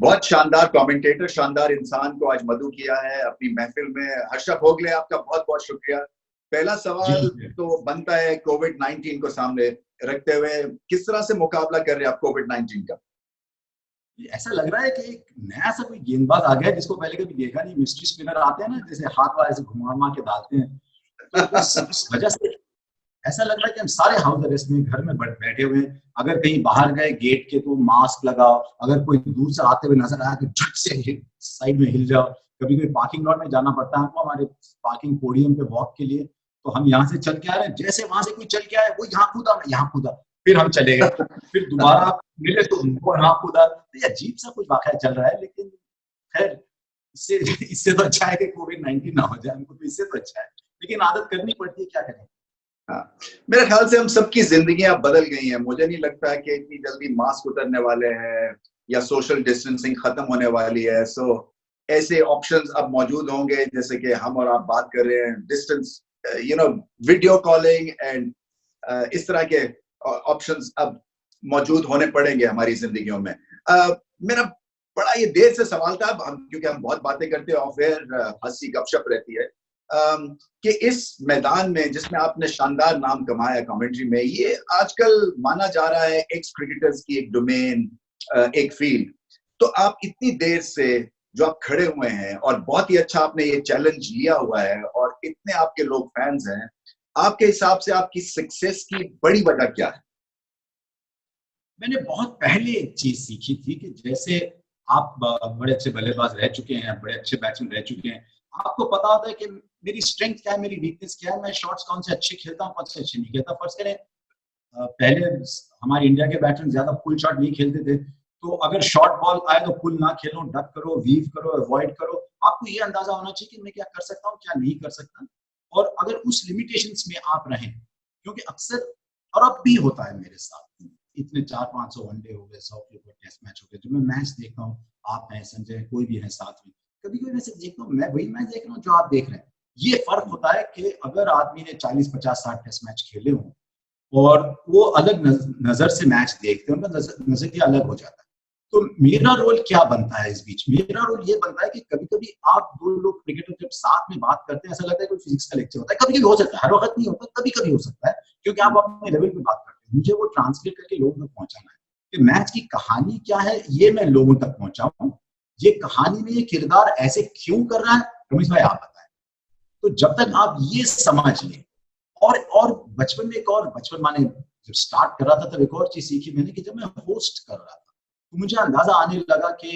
बहुत शानदार कमेंटेटर, शानदार इंसान को आज मधु किया है अपनी महफिल में। हर्षा भोगले, आपका बहुत बहुत शुक्रिया। पहला सवाल तो बनता है कोविड-19 को सामने रखते हुए, किस तरह से मुकाबला कर रहे हैं आप कोविड-19 का? ऐसा लग रहा है कि एक नया सा कोई गेंदबाज आ गया जिसको पहले कभी देखा नहीं। मिस्ट्री स्पिनर आते हैं ना, जैसे हाथ वाले से घुमा के डालते हैं, तो इस वजह से ऐसा लग रहा है कि हम सारे हाउस अरेस्ट में घर में बैठे हुए हैं। अगर कहीं बाहर गए गेट के तो मास्क लगाओ, अगर कोई दूर से आते हुए नजर आया तो झट से साइड में हिल जाओ। कभी कभी पार्किंग लॉट में जाना पड़ता है हमको, हमारे पार्किंग पोडियम पे वॉक के लिए, तो हम यहाँ से चल के आ रहे हैं, जैसे वहां से कोई चल के आए वो यहाँ कूदा, मैं यहाँ कूदा, फिर हम चले गए, फिर दोबारा मिले तो उनको यहाँ कूदा। तो ये अजीब सा कुछ वाकया चल रहा है, लेकिन खैर इससे तो अच्छा है कि कोविड-19 ना हो जाए हमको, तो इससे तो अच्छा है, लेकिन आदत करनी पड़ती है, क्या करें। हाँ, मेरे ख्याल से हम सबकी जिंदगियां बदल गई हैं। मुझे नहीं लगता है कि इतनी जल्दी मास्क उतरने वाले हैं या सोशल डिस्टेंसिंग खत्म होने वाली है। सो ऐसे ऑप्शंस अब मौजूद होंगे, जैसे कि हम और आप बात कर रहे हैं, डिस्टेंस वीडियो कॉलिंग एंड इस तरह के ऑप्शंस अब मौजूद होने पड़ेंगे हमारी जिंदगियों में। मेरा बड़ा ये देर से सवाल था, क्योंकि हम बहुत बातें करते हैं, ऑफ एयर हंसी गपशप रहती है, कि इस मैदान में जिसमें आपने शानदार नाम कमाया कमेंट्री में, ये आजकल माना जा रहा है एक्स क्रिकेटर्स की एक डोमेन, एक फील्ड। तो आप इतनी देर से जो आप खड़े हुए हैं और बहुत ही अच्छा आपने ये चैलेंज लिया हुआ है और इतने आपके लोग फैंस हैं, आपके हिसाब से आपकी सक्सेस की बड़ी वजह क्या है? मैंने बहुत पहले एक चीज सीखी थी कि जैसे आप बड़े अच्छे बल्लेबाज रह चुके हैं, बड़े अच्छे बैट्समैन रह चुके हैं, आपको पता होता है कि मेरी स्ट्रेंथ क्या है, मेरी वीकनेस क्या है, मैं शॉट्स कौन से अच्छे खेलता हूँ, कौन से अच्छे नहीं खेलता। फर्स्ट करें, पहले हमारे इंडिया के बैट्समैन ज्यादा फुल शॉट नहीं खेलते थे, तो अगर शॉर्ट बॉल आए तो फुल ना खेलो, डक करो, वीव करो, अवॉइड करो। आपको ये अंदाजा होना चाहिए कि मैं क्या कर सकता हूँ, क्या नहीं कर सकता, और अगर उस लिमिटेशंस में आप रहें, क्योंकि अक्सर, और अब भी होता है मेरे साथ, इतने 400-500 वनडे हो गए, 100 के ऊपर टेस्ट मैच हो गए, जो मैं मैच देखता हूँ, आप हैं, संजय, कोई भी है साथ में, कभी कभी वैसे देखता हूँ, मैं वही मैच देख रहा हूँ जो आप देख रहे हैं। ये फर्क होता है कि अगर आदमी ने 40-50-60 टेस्ट मैच खेले हों और वो अलग नजर से मैच देखते हैं, उनका नजरिया अलग हो जाता है। तो मेरा रोल क्या बनता है इस बीच? मेरा रोल ये बनता है कि कभी कभी आप दो लोग क्रिकेटर जब साथ में बात करते हैं, ऐसा लगता है कोई फिजिक्स का लेक्चर होता है। कभी कभी हो सकता है, हर वक्त नहीं होता, कभी कभी हो सकता है, क्योंकि आप अपने लेवल पे बात करते हैं। मुझे वो ट्रांसलेट करके लोगों तक पहुंचाना है कि मैच की कहानी क्या है, ये मैं लोगों तक पहुंचाऊं। ये कहानी में ये किरदार ऐसे क्यों कर रहा है, रमेश भाई आप बताएं। तो जब तक आप ये समझ लें, और बचपन में बचपन माने जब स्टार्ट कर रहा था तब एक और चीज सीखी मैंने, कि जब मैं होस्ट कर रहा था तो मुझे अंदाजा आने लगा कि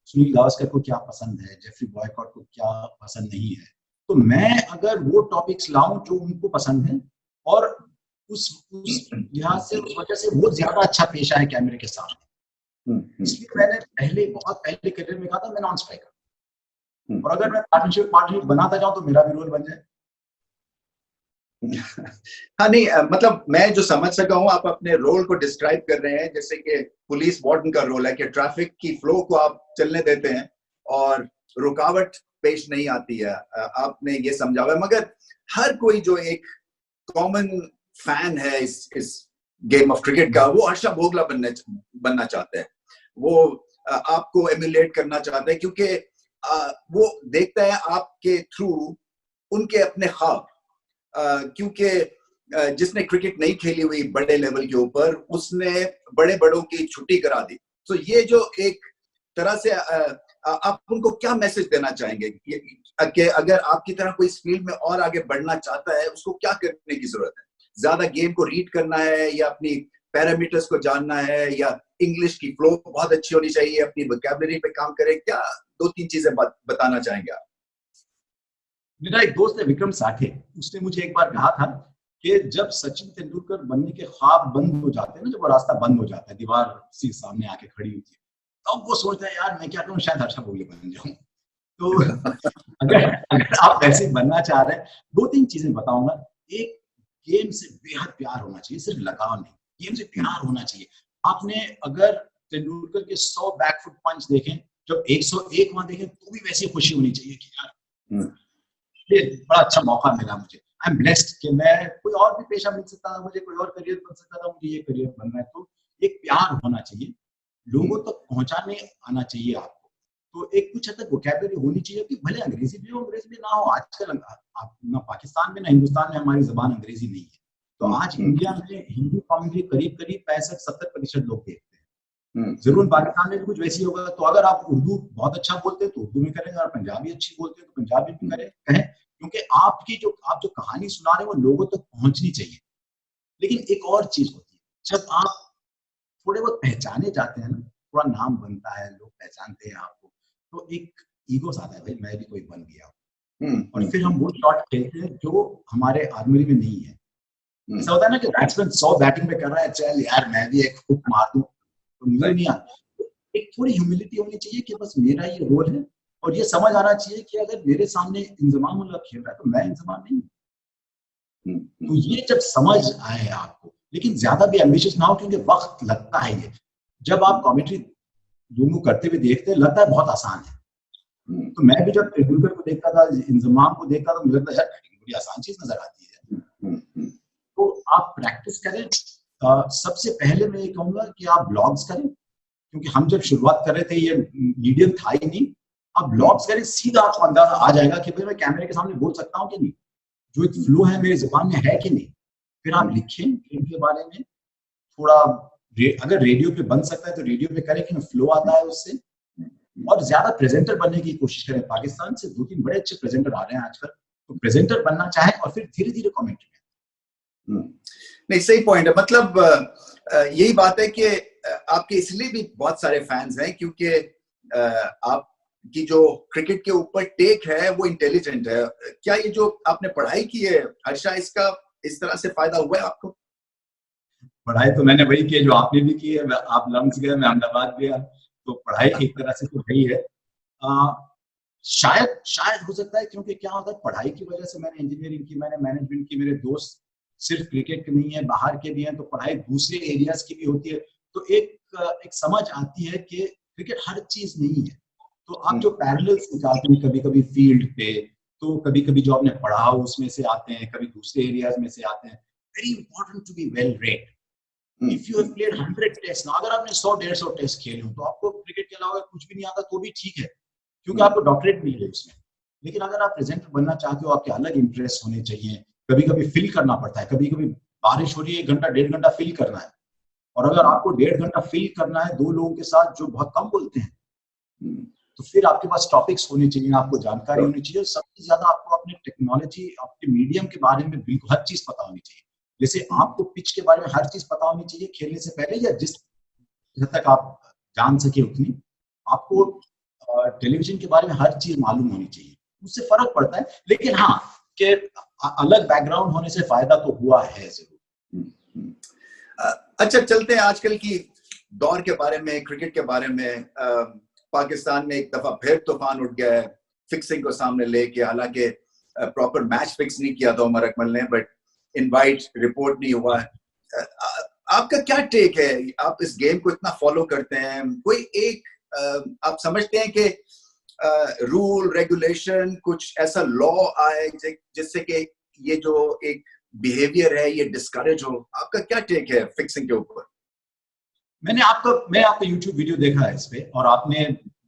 सुनील गावस्कर को क्या पसंद है, जेफरी बॉयकॉट को क्या पसंद नहीं है। तो मैं अगर वो टॉपिक्स लाऊं जो उनको पसंद है, और उस लिहाज से, उस वजह से वो ज्यादा अच्छा पेश आए कैमरे के सामने। इसलिए मैंने बहुत पहले करियर में कहा था मैं नॉन स्ट्राइकर, और अगर मैं पार्टनरशिप बनाता जाऊं तो मेरा भी रोल बन जाए। हाँ, नहीं, मतलब मैं जो समझ सका हूँ, आप अपने रोल को डिस्क्राइब कर रहे हैं जैसे कि पुलिस वार्डन का रोल है, कि ट्रैफिक की फ्लो को आप चलने देते हैं और रुकावट पेश नहीं आती है। आपने ये समझा हुआ है, मगर हर कोई जो एक कॉमन फैन है इस गेम ऑफ क्रिकेट का, वो हर्षा भोगला बनना चाहते हैं, वो आपको एमुलेट करना चाहते हैं, क्योंकि वो देखता है आपके थ्रू उनके अपने ख्वाब। क्योंकि जिसने क्रिकेट नहीं खेली हुई बड़े लेवल के ऊपर, उसने बड़े बड़ों की छुट्टी करा दी। तो ये जो एक तरह से आप उनको क्या मैसेज देना चाहेंगे कि अगर आपकी तरह कोई इस फील्ड में और आगे बढ़ना चाहता है, उसको क्या करने की जरूरत है? ज्यादा गेम को रीड करना है, या अपनी पैरामीटर्स को जानना है, या इंग्लिश की फ्लो बहुत अच्छी होनी चाहिए, अपनी वोकैबुलरी पे काम करें? क्या 2-3 चीजें बताना चाहेंगे आप? मेरा एक दोस्त है विक्रम साठे, उसने मुझे एक बार कहा था कि जब सचिन तेंदुलकर बनने के ख्वाब बंद हो जाते हैं ना, जब वो रास्ता बंद हो जाता है, दीवार सी सामने आके खड़ी होती है, तब वो सोचता है यार मैं क्या करूं, शायद हर्षा भोगले बन जाऊं। तो अगर आप वैसे बनना चाह रहे हैं, 2-3 चीजें बताऊंगा। एक, गेम से बेहद प्यार होना चाहिए, सिर्फ लगाव नहीं, गेम से प्यार होना चाहिए। आपने अगर तेंदुलकर के 100 बैकफुट पंच देखें, जब 101 वहां देखें, तो भी वैसी खुशी होनी चाहिए कि यार ये बड़ा अच्छा मौका मिला मुझे, आई एम ब्लेस्ड कि मैं, कोई और भी पेशा मिल सकता था मुझे, कोई और करियर बन सकता था, मुझे ये करियर बनना है। तो एक प्यार होना चाहिए, लोगों तक पहुंचाने आना चाहिए आपको। तो एक कुछ हद तक वोकैबुलरी होनी चाहिए कि भले अंग्रेजी भी हो, अंग्रेजी भी ना हो। आजकल ना पाकिस्तान में ना हिंदुस्तान में हमारी जबान अंग्रेजी नहीं है। तो आज इंडिया में हिंदी कॉमेडी करीब करीब 65-70% लोग देखते हैं। जरूर पाकिस्तान में भी कुछ वैसी होगा। तो अगर आप उर्दू बहुत अच्छा बोलते हैं तो उर्दू में करेंगे, और पंजाबी अच्छी बोलते हैं तो पंजाबी में कहें, क्योंकि आप जो कहानी सुना रहे हैं वो लोगों तक पहुंचनी चाहिए। लेकिन एक और चीज होती है, जब आप थोड़े बहुत पहचाने जाते हैं ना, थोड़ा नाम बनता है, लोग पहचानते हैं आपको, तो एक ईगो आता है, भाई मैं भी कोई बन गया। और फिर हम वो शॉट खेलते हैं जो हमारे आर्मरी में नहीं है। ऐसा होता है ना कि बैट्समैन 100 बैटिंग पे कर रहा है, चल यार मैं भी एक हुक मार दूं, तो मुझे नहीं आता। एक थोड़ी ह्यूमिलिटी होनी चाहिए कि बस मेरा ये रोल है, और ये समझ आना चाहिए कि अगर मेरे सामने इंजमाम उल्लाह खेल रहा है तो मैं इंजमाम नहीं हूं। तो ये जब समझ आए आपको, लेकिन ज्यादा भी एम्बिशियस ना हो, क्योंकि वक्त लगता है। ये जब आप कॉमेंट्री दोनों करते हुए देखते हैं लगता है बहुत आसान है। तो मैं भी जब तेंदुलकर को देखता था, इंजमाम को देखता था, मुझे लगता है बड़ी आसान चीज नजर आती है। तो आप प्रैक्टिस करें। सबसे पहले मैं ये कहूंगा कि आप ब्लॉग्स करें, क्योंकि हम जब शुरुआत कर रहे थे ये मीडियम था ही नहीं। आप ब्लॉग्स करें, सीधा आपको अंदाजा आ जाएगा कि भाई मैं कैमरे के सामने बोल सकता हूँ कि नहीं, जो एक फ्लो है मेरी जुबान में है कि नहीं। फिर आप लिखें इनके बारे में थोड़ा, अगर रेडियो पे बन सकता है तो रेडियो पे करें कि फ्लो आता है उससे, और ज्यादा प्रेजेंटर बनने की कोशिश करें। पाकिस्तान से 2-3 बड़े अच्छे प्रेजेंटर आ रहे हैं आजकल, तो प्रेजेंटर बनना चाहे और फिर धीरे धीरे कमेंट्री में। नहीं, सही पॉइंट है। मतलब यही बात है कि आपके इसलिए भी बहुत सारे फैंस हैं क्योंकि आपकी जो क्रिकेट के ऊपर टेक है वो इंटेलिजेंट है। क्या ये जो आपने पढ़ाई की है हर्षा, इसका इस तरह से फायदा हुआ है आपको? पढ़ाई तो मैंने वही की है जो आपने भी की है। आप लम्स गए, मैं अहमदाबाद गया, तो पढ़ाई एक तरह से तो वही है। शायद हो सकता है, क्योंकि क्या होता है, पढ़ाई की वजह से मैंने इंजीनियरिंग की, मैंने मैनेजमेंट की, मेरे दोस्त सिर्फ क्रिकेट के नहीं है, बाहर के भी हैं, तो पढ़ाई दूसरे एरियाज की भी होती है। तो एक समझ आती है कि क्रिकेट हर चीज नहीं है। तो आप जो पैरेलल्स निकालते हैं कभी कभी फील्ड पे, तो कभी कभी जो आपने पढ़ा उसमें से आते हैं, कभी दूसरे एरियाज में से आते हैं। Very important to be well read. If you have played 100 test ना, अगर आपने 100-150 टेस्ट खेले हो तो आपको क्रिकेट के अलावा कुछ भी नहीं आता तो भी ठीक है, क्योंकि आपको डॉक्टरेट मिल गई उसमें। लेकिन अगर आप प्रेजेंटर बनना चाहते हो, आपके अलग इंटरेस्ट होने चाहिए। कभी कभी फिल करना पड़ता है, कभी कभी बारिश हो रही है, 1-1.5 घंटा फिल करना है, और अगर आपको 1.5 घंटा फिल करना है 2 लोगों के साथ जो बहुत कम बोलते हैं, तो फिर आपके पास टॉपिक्स होने चाहिए, आपको जानकारी होनी चाहिए। सबसे ज्यादा आपको अपने टेक्नोलॉजी, अपने मीडियम के बारे में बिल्कुल हर चीज पता होनी चाहिए। जैसे आपको पिच के बारे में हर चीज पता होनी चाहिए खेलने से पहले, या जिस तक आप जान सके उतनी। आपको टेलीविजन के बारे में हर चीज मालूम होनी चाहिए, उससे फर्क पड़ता है। लेकिन हाँ, कि अलग बैकग्राउंड होने से फायदा तो हुआ है जरूर। अच्छा, चलते हैं आजकल की दौर के बारे में, क्रिकेट के बारे में। पाकिस्तान में एक दफा फिर तूफान उठ गया है फिक्सिंग को सामने लेके। हालांकि प्रॉपर मैच फिक्स नहीं किया था उमर अकमल ने, बट इनवाइट रिपोर्ट नहीं हुआ है। आपका क्या टेक है? आप इस गेम को इतना फॉलो करते हैं, कोई एक आप समझते हैं कि रूल रेगुलेशन कुछ ऐसा लॉ आए जिससे कि ये जो एक बिहेवियर है ये डिस्करेज हो? आपका क्या टेक है फिक्सिंग के ऊपर? मैं आपका YouTube वीडियो देखा है इस पे, और आपने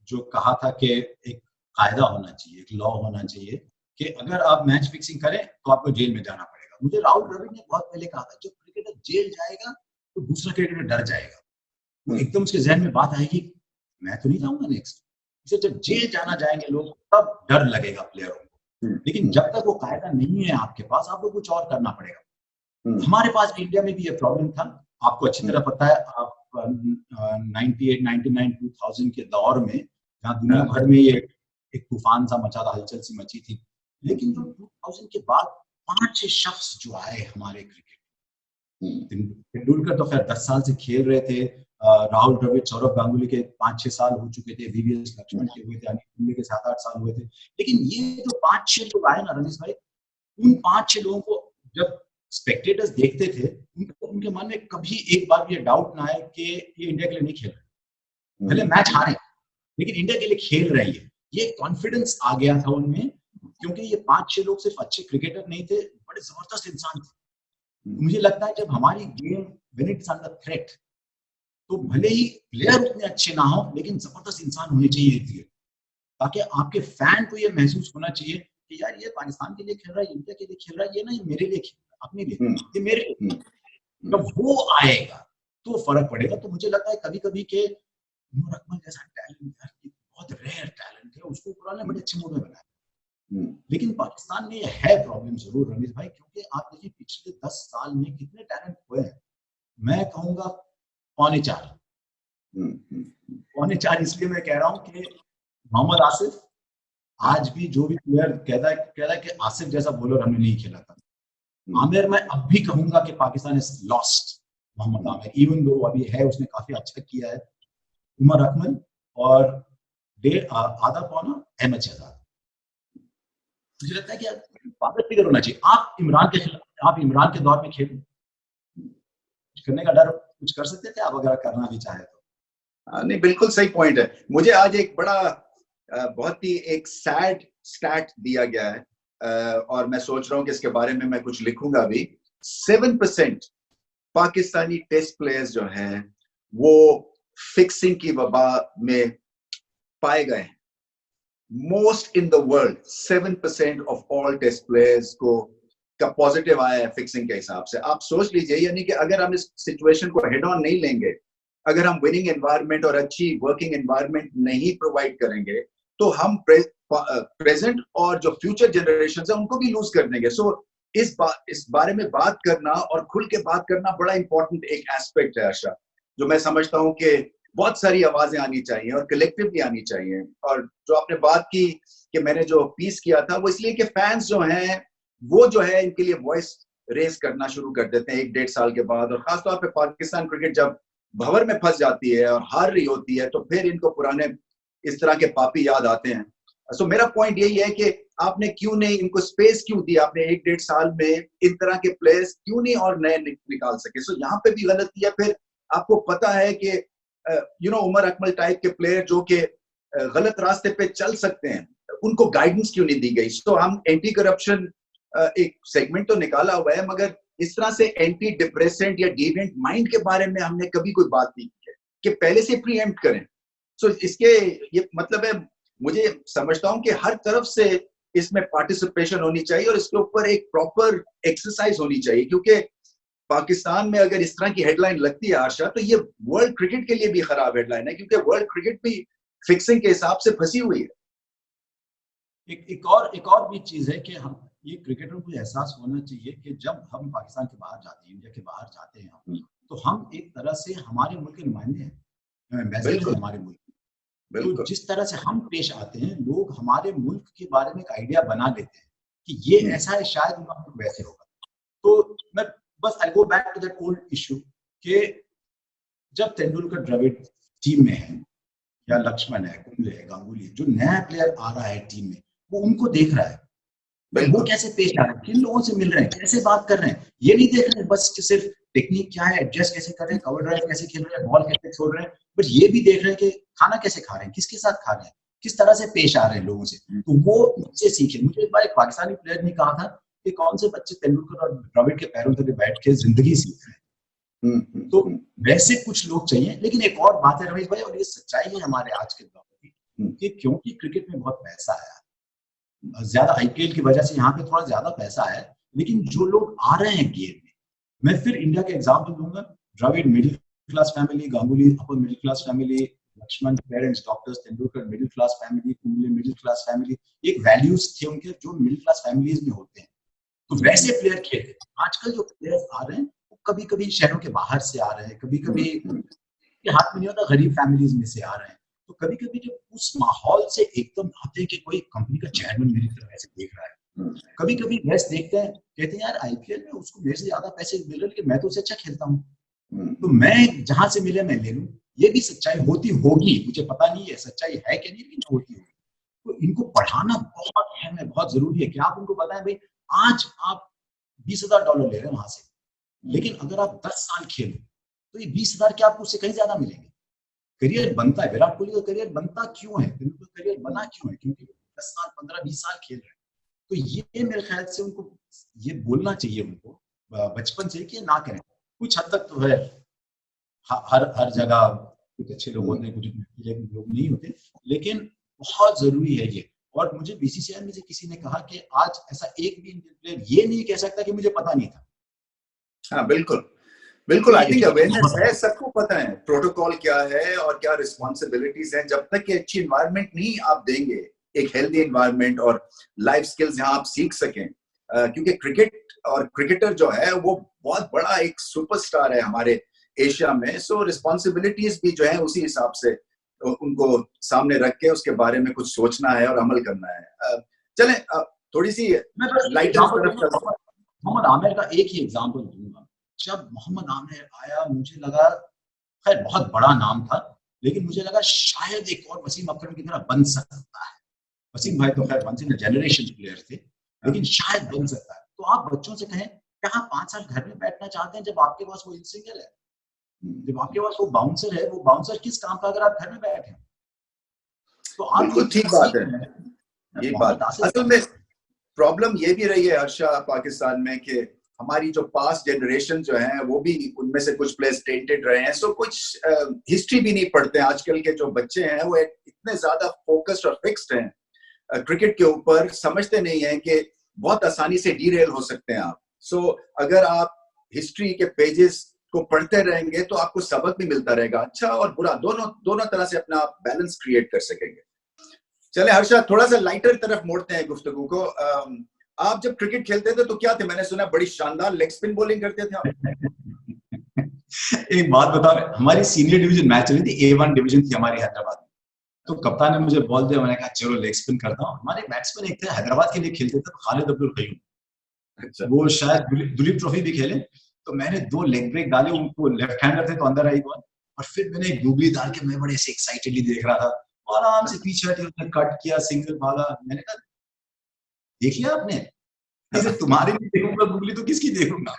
जो कहा था कि एक कायदा होना चाहिए, एक लॉ होना चाहिए कि अगर आप मैच फिक्सिंग करें तो आपको जेल में जाना पड़ेगा। मुझे राहुल द्रविड़ ने बहुत पहले कहा था, जब क्रिकेटर जेल जाएगा तो दूसरा क्रिकेटर डर जाएगा। तो एकदम उसके जहन में बात आएगी, मैं तो नहीं जाऊंगा नेक्स्ट। इसे जब जेल जाना जाएंगे लोग, तब डर लगेगा प्लेयरों को। लेकिन जब तक वो कायदा नहीं है आपके पास, आपको कुछ और करना पड़ेगा। हमारे पास इंडिया में भी ये प्रॉब्लम था, आपको अच्छी तरह पता है। आप 98, 99, 2000 के दौर में जहाँ दुनिया भर में ये एक तूफान सा मचा था, हलचल सी मची थी। लेकिन जो 2000 के बाद 5-6 शख्स जो आए हमारे क्रिकेट, तेंदुलकर तो खैर 10 साल से खेल रहे थे, राहुल द्रविड़, सौरभ गांगुली के 5-6 साल हो चुके थे, वीवीएस लक्ष्मण के हुए थे, अनिल कुंबले के 7-8 साल हुए थे। लेकिन ये जो 5-6 लोग आए ना रमेश भाई, उन 5-6 लोगों को जब स्पेक्टेटर्स देखते थे, उनके मन में कभी एक बार भी ये डाउट ना आए कि ये इंडिया के लिए नहीं खेल रहे। भले मैच हारे, लेकिन इंडिया के लिए खेल रहे हैं। ये कॉन्फिडेंस आ गया था उनमें, क्योंकि ये 5-6 लोग सिर्फ अच्छे क्रिकेटर नहीं थे, बड़े जबरदस्त इंसान थे। मुझे लगता है जब हमारी game when it's under threat, तो भले ही प्लेयर उतने अच्छे ना हो, लेकिन जबरदस्त इंसान होने चाहिए। ताकि आपके फैन को ये महसूस होना चाहिए कि यार ये पाकिस्तान के लिए खेल रहा है, इंडिया के लिए खेल रहा है, ये ना ये मेरे लिए खेल रहा है, अपने लिए, ये मेरे लिए। जब वो आएगा तो फर्क पड़ेगा। तो मुझे लगता है कभी कभी के नूर अकमल जैसा टैलेंट बहुत रेयर टैलेंट है, उसको कुरान ने बड़े अच्छे मूड में बनाया। लेकिन पाकिस्तान में है प्रॉब्लम जरूर रमेश भाई, क्योंकि आप देखिए पिछले 10 साल में कितने टैलेंट हुए हैं। मैं कहूंगा 3.25। 3.25 इसलिए मैं कह रहा हूँ कि मोहम्मद आसिफ आज भी जो भी प्लेयर कहता है कि आसिफ जैसा बॉलर हमने नहीं खेला था। आमिर, मैं अब भी कहूंगा कि Pakistan is lost Mohammad Amir, even though अभी है, उसने काफी अच्छा किया है। उमर अकमल और आधा पौना अहमद शहजाद, मुझे लगता है कि फादर फिगर होना चाहिए। आप इमरान के खिलाफ, आप इमरान के दौर में खेल करने का डर कुछ कर सकते थे आप, अगर करना भी चाहे तो। नहीं, बिल्कुल सही पॉइंट है। मुझे आज एक बड़ा बहुत ही एक सैड स्टैट दिया गया है और मैं सोच रहा हूं कि इसके बारे में मैं कुछ लिखूंगा भी। 7% पाकिस्तानी टेस्ट प्लेयर्स जो हैं वो फिक्सिंग की वबा में पाए गए हैं। Most in the world 7% of all test players को का पॉजिटिव आया है फिक्सिंग के हिसाब से। आप सोच लीजिए, यानी कि अगर हम इस सिचुएशन को हेड ऑन नहीं लेंगे, अगर हम विनिंग एनवायरनमेंट और अच्छी वर्किंग एनवायरनमेंट नहीं प्रोवाइड करेंगे, तो हम प्रेजेंट और जो फ्यूचर जनरेशन है उनको भी लूज कर देंगे। सो इस बारे में बात करना और खुल के बात करना बड़ा इंपॉर्टेंट एक एस्पेक्ट है आशा, जो मैं समझता हूं कि बहुत सारी आवाजें आनी चाहिए और कलेक्टिवली आनी चाहिए। और जो आपने बात की कि मैंने जो पीस किया था वो इसलिए कि फैंस जो हैं वो जो है इनके लिए वॉइस रेस करना शुरू कर देते हैं 1-1.5 साल के बाद। और खासतौर पे पाकिस्तान क्रिकेट जब भंवर में फंस जाती है और हार रही होती है, तो फिर इनको पुराने इस तरह के पापी याद आते हैं। सो मेरा पॉइंट यही है कि आपने क्यों नहीं इनको स्पेस क्यों दी, आपने 1-1.5 साल में इन तरह के प्लेयर्स क्यों नहीं और नए निकाल सके। सो यहाँ पे भी गलती है। फिर आपको पता है कि उमर अकमल टाइप के प्लेयर जो कि गलत रास्ते पे चल सकते हैं, उनको गाइडेंस क्यों नहीं दी गई। तो हम एंटी करप्शन एक सेगमेंट तो निकाला हुआ है, मगर इस तरह से एंटी डिप्रेसेंट या डिविएंट माइंड के बारे में हमने कभी कोई बात नहीं की है कि पहले से प्रीएम्प्ट करें। सो इसके ये मतलब है, मुझे समझता हूं कि हर तरफ से इसमें पार्टिसिपेशन होनी चाहिए और इसके ऊपर एक प्रॉपर एक्सरसाइज होनी चाहिए। क्योंकि पाकिस्तान में अगर इस तरह की हेडलाइन लगती है आशा, तो ये वर्ल्ड क्रिकेट के लिए भी खराब हेडलाइन है, क्योंकि वर्ल्ड क्रिकेट भी फिक्सिंग के हिसाब से फंसी हुई है। एक और भी चीज है कि हम ये क्रिकेटरों को एहसास होना चाहिए कि जब हम पाकिस्तान के बाहर जाते हैं, इंडिया के बाहर जाते हैं, तो हम एक तरह से हमारे मुल्क के नुमाइंदे हैं, एम्बेसडर हैं हमारे मुल्क। तो जिस तरह से हम पेश आते हैं, लोग हमारे मुल्क के बारे में एक आइडिया बना लेते हैं कि ये ऐसा है, शायद उनका मुल्क वैसे होगा। तो मैं बस I go back to that old issue कि जब तेंदुलकर द्रविड़ टीम में है, या लक्ष्मण है, कुंबले है, गांगुली, जो नया प्लेयर आ रहा है टीम में, वो उनको देख रहा है, वो कैसे पेश आ रहे हैं, किन लोगों से मिल रहे हैं, कैसे बात कर रहे हैं। ये नहीं देख रहे हैं बस कि सिर्फ टेक्निक क्या है, एडजस्ट कैसे कर रहे हैं, कवर ड्राइव कैसे खेल रहे हैं, बॉल कैसे छोड़ रहे हैं, बट ये भी देख रहे हैं कि खाना कैसे खा रहे हैं, किसके साथ खा रहे हैं, किस तरह से पेश आ रहे हैं लोगों से। तो वो मुझसे सीखे। मुझे एक बार एक पाकिस्तानी प्लेयर ने कहा था कि कौन से बच्चे तेंदुलकर और द्रविड़ के पैरों तले बैठ के जिंदगी सीख रहे हैं। तो वैसे कुछ लोग चाहिए। लेकिन एक और बात है रमेश भाई, और ये सच्चाई है हमारे आज के दौर की, कि क्योंकि क्रिकेट में बहुत पैसा आया, ज्यादा आईपीएल की वजह से यहाँ पे थोड़ा ज्यादा पैसा है, लेकिन जो लोग आ रहे हैं गेम में, मैं फिर इंडिया के एग्जाम्पल दूंगा। Dravid middle class family, Ganguly upper middle class family, Laxman parents doctors, Tendulkar middle class family, Kumble middle class family. एक वैल्यूज थे उनके जो मिडिल क्लास फैमिलीज में होते हैं। तो वैसे प्लेयर खेलते। आजकल जो प्लेयर्स आ रहे हैं वो कभी कभी शहरों के बाहर से आ रहे हैं, कभी कभी हाथ में नहीं होता, गरीब फैमिलीज में से आ रहे हैं। तो कभी कभी जब उस माहौल से एकदम आते हैं कि कोई कंपनी का चेयरमैन मेरी तरफ ऐसे देख रहा है, कभी कभी मैच देखते हैं, कहते हैं यार आईपीएल में उसको मेरे से ज्यादा पैसे मिल रहे हैं, लेकिन मैं तो उससे अच्छा खेलता हूँ, तो मैं जहां से मिले मैं ले लूं। ये भी सच्चाई होती होगी, मुझे पता नहीं है सच्चाई है कि नहीं, लेकिन होती होगी। तो इनको पढ़ाना बहुत अहम है, बहुत जरूरी है कि आप उनको बताएं भाई आज आप $20,000 ले रहे हैं वहां से, लेकिन अगर आप 10 साल खेलो तो ये 20,000 के आपको उससे कहीं ज्यादा मिलेंगे। करियर बनता है, विराट कोहली का करियर बनता क्यों है, तेंदुलकर करियर बना क्यों है, क्योंकि 10 साल 15-20 साल खेल रहे हैं। तो ये मेरे ख्याल से उनको ये बोलना चाहिए उनको बचपन से कि ना करें। कुछ हद तक तो है, हर जगह कुछ अच्छे लोग होते हैं, कुछ लोग नहीं होते, लेकिन बहुत जरूरी है ये। और मुझे बीसीसीआई में से किसी ने कहा कि आज ऐसा एक भी इंडियन प्लेयर ये नहीं कह सकता कि मुझे पता नहीं था। हाँ बिल्कुल बिल्कुल, आई थिंक अवेयरनेस बहुत है, सबको पता है प्रोटोकॉल क्या है और क्या रिस्पॉन्सिबिलिटीज हैं। जब तक कि अच्छी एनवायरनमेंट नहीं आप देंगे, एक हेल्दी एनवायरनमेंट और लाइफ स्किल्स जहां आप सीख सकें, क्योंकि क्रिकेट और क्रिकेटर जो है वो बहुत बड़ा एक सुपरस्टार है हमारे एशिया में। सो रिस्पॉन्सिबिलिटीज भी जो है उसी हिसाब से उनको सामने रख के उसके बारे में कुछ सोचना है और अमल करना है। चलें थोड़ी सी मैं बस एक लाइटर एग्जांपल तरफ दूंगा, चलते हैं। मोहम्मद आमिर का एक ही एग्जांपल दूंगा। जब मोहम्मद आमिर आया मुझे लगा, खैर बहुत बड़ा नाम था, लेकिन मुझे लगा शायद एक और वसीम अकरम की तरह बन सकता है। वसीम भाई तो खैर वंस इन जनरेशन प्लेयर थे, लेकिन शायद बन सकता है। तो आप बच्चों से कहें क्या आप 5 साल घर में बैठना चाहते हैं जब आपके पास वो इंसिंगल है, जब आपके पास वो बाउंसर है? वो बाउंसर किस काम का अगर आप घर में बैठे हैं? तो आप बिल्कुल ये ठीक बात सीख है, रहे हैं। ये मोहम्मद बात आसिफ असल में प्रॉब्लम ये भी रही है हर्षा पाकिस्तान में कि हमारी जो पास्ट जनरेशन जो है वो भी उनमें से कुछ प्लेयर्स टेंटेड रहे हैं। सो कुछ हिस्ट्री भी नहीं पढ़ते हैं। आजकल के जो बच्चे हैं वो इतने ज्यादा फोकस्ड और फिक्स्ड हैं क्रिकेट के ऊपर, समझते नहीं है कि बहुत आसानी से डीरेल हो सकते हैं आप। सो अगर आप हिस्ट्री के पेजेस को पढ़ते रहेंगे तो आपको सबक भी मिलता रहेगा, अच्छा और बुरा, दोनों दोनों तरह से अपना बैलेंस क्रिएट कर सकेंगे। चले हर्षा, थोड़ा सा लाइटर तरफ मोड़ते हैं गुफ्तगू को। आप जब क्रिकेट खेलते थे तो क्या थे? मैंने सुना बड़ी शानदार लेग स्पिन बॉलिंग करते थे आप। एक बात बताओ, हमारी सीनियर डिवीजन मैच चली थी, A1 डिवीजन थी हमारी हैदराबाद में। तो कप्तान ने मुझे बॉल दिया, मैंने कहा चलो लेग स्पिन करता हूँ। हमारे बैट्समैन एक थे हैदराबाद के लिए खेलते थे, खालिद अब्दुल कयूम, अच्छा। वो शायद दुलीप ट्रॉफी भी खेले। तो मैंने 2 लेग ब्रेक डाले, उनको लेफ्ट हैंडर थे तो अंदर आई बॉल, और फिर मैंने एक डूबली डाल के मैं बड़े से एक्साइटेडली देख रहा था, और आराम से पीछे हटे, उसने कट किया, सिंगल भागा। मैंने कहा देख लिया आपने, इसे तुम्हारे लिए देखूंगा डूबली तो किसकी देखूंगा।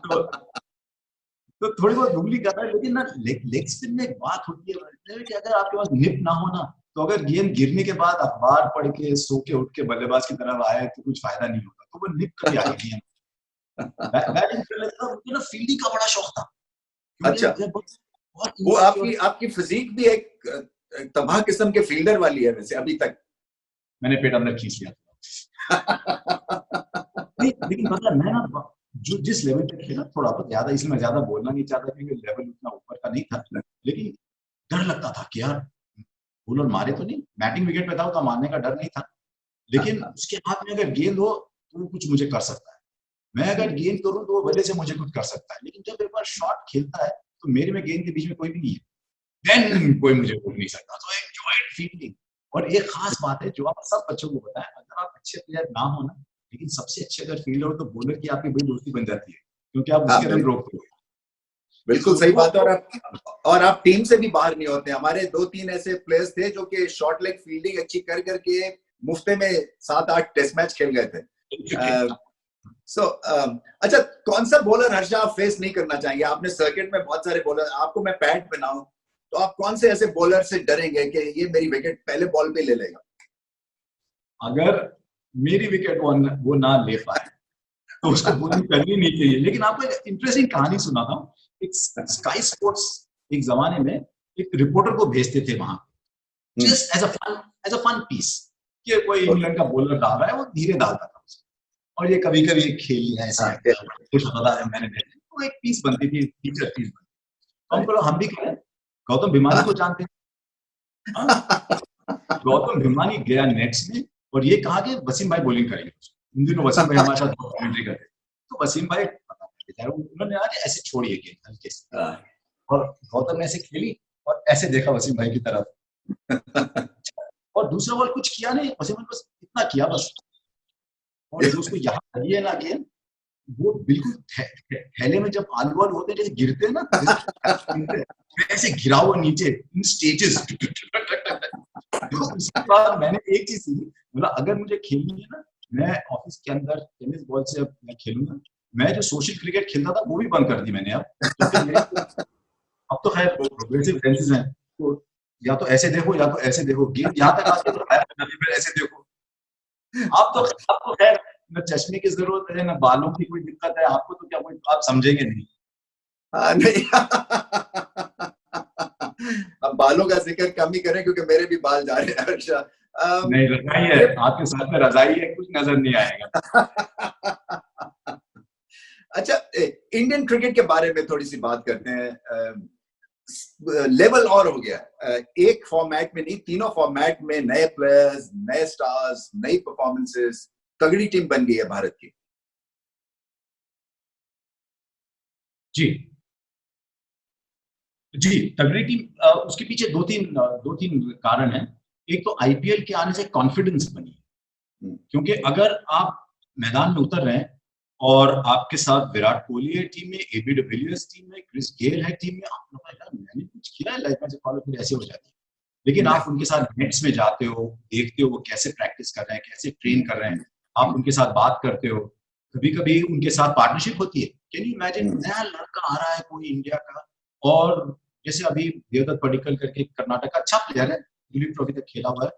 तो तो थोड़ी बहुत डुगली करता है, लेकिन ना लेग स्पिन में एक बात होती है कि अगर आपके पास निप ना हो ना, तो अगर गेंद गिरने के बाद अखबार पढ़ के सो के उठ के बल्लेबाज की तरफ आए तो कुछ फायदा नहीं होता। तो वो निप कभी आई नहीं है। बैटिंग कर लेता था, मुझे ना फील्डिंग का बड़ा शौक था, अच्छा, क्योंकि बहुत वो इनसिक्योर। आपकी आपकी फिजिक भी एक तबाह किस्म के फील्डर वाली है वैसे अभी तक। मैंने पेट अंदर खींच लिया नहीं, लेकिन मतलब मैं ना जो जिस लेवल पे खेला, थोड़ा बहुत ज्यादा, इसलिए मैं ज्यादा बोलना नहीं चाहता क्योंकि लेवल उतना ऊपर का नहीं था, लेकिन डर लगता था कि यार बॉलर मारे तो नहीं। बैटिंग विकेट पे था तो मारने का डर नहीं था, लेकिन उसके हाथ में अगर गेंद हो तो वो कुछ मुझे कर सकता है। मैं अगर गेंद करूं तो वो वजह से मुझे कुछ कर सकता है, लेकिन जब एक बार शॉट खेलता है तो मेरे में गेंद के बीच में कोई भी नहीं है, देन कोई मुझे रोक नहीं सकता। तो एक जॉइंट फील्डिंग। और एक खास बात है जो आप सब बच्चों को बताएं, अगर आप अच्छे प्लेयर ना हो ना, लेकिन सबसे अच्छे अगर फील्डर हो तो बॉलर की आपकी बड़ी दोस्ती बन जाती है, क्योंकि आप हाँ उसके रन रोकते हो। बिल्कुल तो सही वो बात है। और आप टीम से भी बाहर नहीं होते। हमारे 2-3 ऐसे प्लेयर्स थे जो कि शॉर्ट लेग फील्डिंग अच्छी कर करके मुफ्ते में 7-8 टेस्ट मैच खेल गए थे। अच्छा, कौन सा बॉलर हर्षा आप फेस नहीं करना चाहेंगे? आपने सर्किट में बहुत सारे बॉलर, आपको मैं पैड बनाऊं तो आप कौन से ऐसे बॉलर से डरेंगे कि ये मेरी विकेट पहले बॉल पे ले लेगा? अगर मेरी विकेट वो ना ले पाए तो उसको बॉलिंग करनी नहीं चाहिए। लेकिन आपको एक इंटरेस्टिंग कहानी सुनाता हूँ। एक स्काई स्पोर्ट्स एक जमाने में एक रिपोर्टर को भेजते थे वहां, just as a fun piece, कि कोई इंग्लैंड का बॉलर डाल रहा है, वो धीरे डालता था उसे, और ये कभी कभी एक खेल लिया ऐसे खुश होता था। मैंने तो एक पीस बनती थी, फीचर पीस बनती। तो हम बोलो हम भी करें। गौतम भिमानी को जानते हैं? गौतम भिमानी गया नेट्स में और ये कहा कि वसीम भाई बॉलिंग करेंगे। उन दिनों वसीम भाई हमारे साथ कमेंट्री करते, तो वसीम भाई उन्होंने आज ऐसे छोड़ी है गेंद हल्के से, और गौतम ने ऐसे खेली और ऐसे देखा वसीम भाई की तरफ, और दूसरा बॉल कुछ किया नहीं, वसीम भाई बस इतना किया बस, और जो उसको यहाँ लगी ना गेंद, वो बिल्कुल थैले में जब आलू वालू होते हैं जैसे गिरते हैं ना, वैसे गिरा हुआ नीचे इन स्टेजेस। उसके बाद मैंने एक चीज सीखी, बोला अगर मुझे खेलनी है ना, मैं ऑफिस के अंदर टेनिस बॉल से मैं खेलूंगा। मैं जो सोशल क्रिकेट खेलता था वो भी बंद कर दी मैंने अब, क्योंकि मेरे अब तो खैर प्रोग्रेसिव टेनिस है, तो या तो ऐसे देखो या तो ऐसे देखो, गेंद यहाँ तक आती है तो फिर ऐसे देखो। अब तो खैर न चश्मे की जरूरत है, न बालों की कोई दिक्कत है, आपको तो क्या, कोई आप समझेंगे नहीं। नहीं अब बालों का जिक्र कम ही करें क्योंकि मेरे भी बाल जा रहे हैं हर्षा। नहीं, रजाई है आपके साथ में, रजाई है, कुछ नजर नहीं आएगा। अच्छा, इंडियन क्रिकेट के बारे में थोड़ी सी बात करते हैं। लेवल और हो गया, एक फॉर्मेट में नहीं, तीनों फॉर्मेट में नए प्लेयर्स, नए स्टार्स, नई परफॉर्मेंसेस, तगड़ी टीम बन गई है भारत की। जी जी, तगड़ी टीम, उसके पीछे दो तीन कारण हैं। एक तो आईपीएल के आने से कॉन्फिडेंस बनी है, क्योंकि अगर आप मैदान में उतर रहे हैं और आपके साथ विराट कोहली है टीम में, एबी डिविलियर्स टीम में, क्रिस गेल है टीम में, आप यार मैंने कुछ किया है लाइफ में, फॉलो फिर ऐसे हो जाती है। लेकिन आप उनके साथ नेट्स में जाते हो, देखते हो वो कैसे प्रैक्टिस कर रहे हैं, कैसे ट्रेन कर रहे हैं, आप उनके साथ बात करते हो, कभी कभी उनके साथ पार्टनरशिप होती है। कैन यू इमेजिन, नया लड़का आ रहा है कोई इंडिया का, और जैसे अभी देवदत्त पडिक्कल करके कर्नाटक का अच्छा प्लेयर है, दिलीप ट्रॉफी तक खेला हुआ है,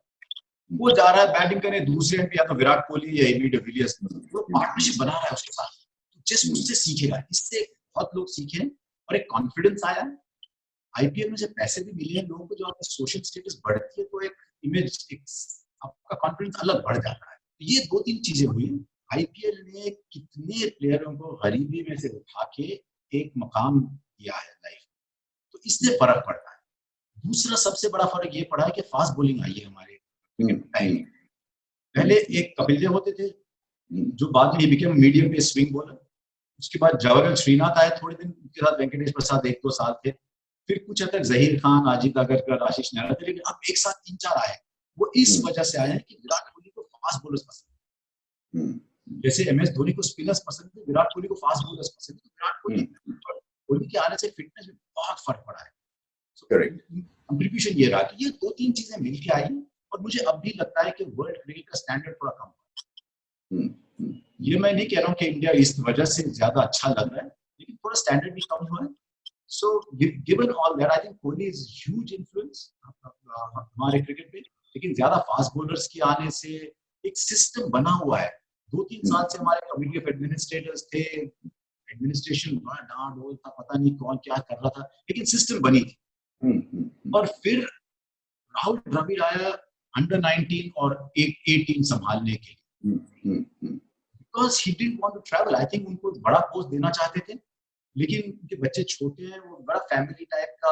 वो जा रहा है बैटिंग करने दूसरे एंड पे, या तो विराट कोहली या एबी डिविलियर्स, वो पार्टनरशिप बना रहा है उसके साथ, तो जिस उससे सीखेगा, इससे बहुत लोग सीखे और एक कॉन्फिडेंस आया। आईपीएल में से पैसे भी मिले हैं लोगों को, जो आपका सोशल स्टेटस बढ़ती है तो एक इमेज, एक आपका कॉन्फिडेंस अलग बढ़ जाता है। ये दो तीन चीजें हुई। आईपीएल ने कितने प्लेयरों को गरीबी में से उठा के एक मकाम दिया है लाइफ, तो इससे फर्क पड़ता है। दूसरा सबसे बड़ा फर्क ये पड़ा है कि फास्ट बॉलिंग आई है हमारे पहले एक कपिल देव होते थे, जो बाद में ही बिकेम मीडियम पे स्विंग बॉलर। उसके बाद जवाहरलाल श्रीनाथ आए थोड़े दिन, उनके साथ वेंकटेश प्रसाद 1-2 साल थे, फिर कुछ हद तक जहीर खान, अजीत अगरकर, आशीष नेहरा थे, लेकिन अब एक साथ 3-4 आए। वो इस वजह से आए हैं कि विराट कोहली को फास्ट बॉलर्स पसंद है। जैसे एमएस धोनी को स्पिनर्स पसंद है, विराट कोहली को फास्ट बॉलर्स पसंद है। तो विराट कोहली के आने से फिटनेस में बहुत फर्क पड़ा है। कंट्रीब्यूशन ये रहा कि ये 2-3 चीजें मिलकर आई, और मुझे अब भी लगता है कि वर्ल्ड क्रिकेट का स्टैंडर्ड थोड़ा कम हुआ। ये मैं नहीं कह रहा हूँ कि इंडिया इस वजह से ज्यादा अच्छा लग रहा है, लेकिन थोड़ा स्टैंडर्ड भी कम हुआ है। So given all that, I think Kohli is huge influence हमारे क्रिकेट पे, लेकिन ज्यादा फास्ट बॉलर्स के आने से एक सिस्टम बना हुआ है। 2-3 साल से हमारे कम्युनिटी एडमिनिस्ट्रेटर्स थे, एडमिनिस्ट्रेशन बड़ा डांड था, पता नहीं कौन क्या कर रहा था, लेकिन सिस्टम बनी थी। और फिर राहुल द्रविड़ आया अंडर 19 और 18 संभालने के लिए, because he didn't want to travel. I think उनको बड़ा पोस्ट देना चाहते थे, लेकिन उनके बच्चे छोटे हैं, वो बड़ा फैमिली टाइप का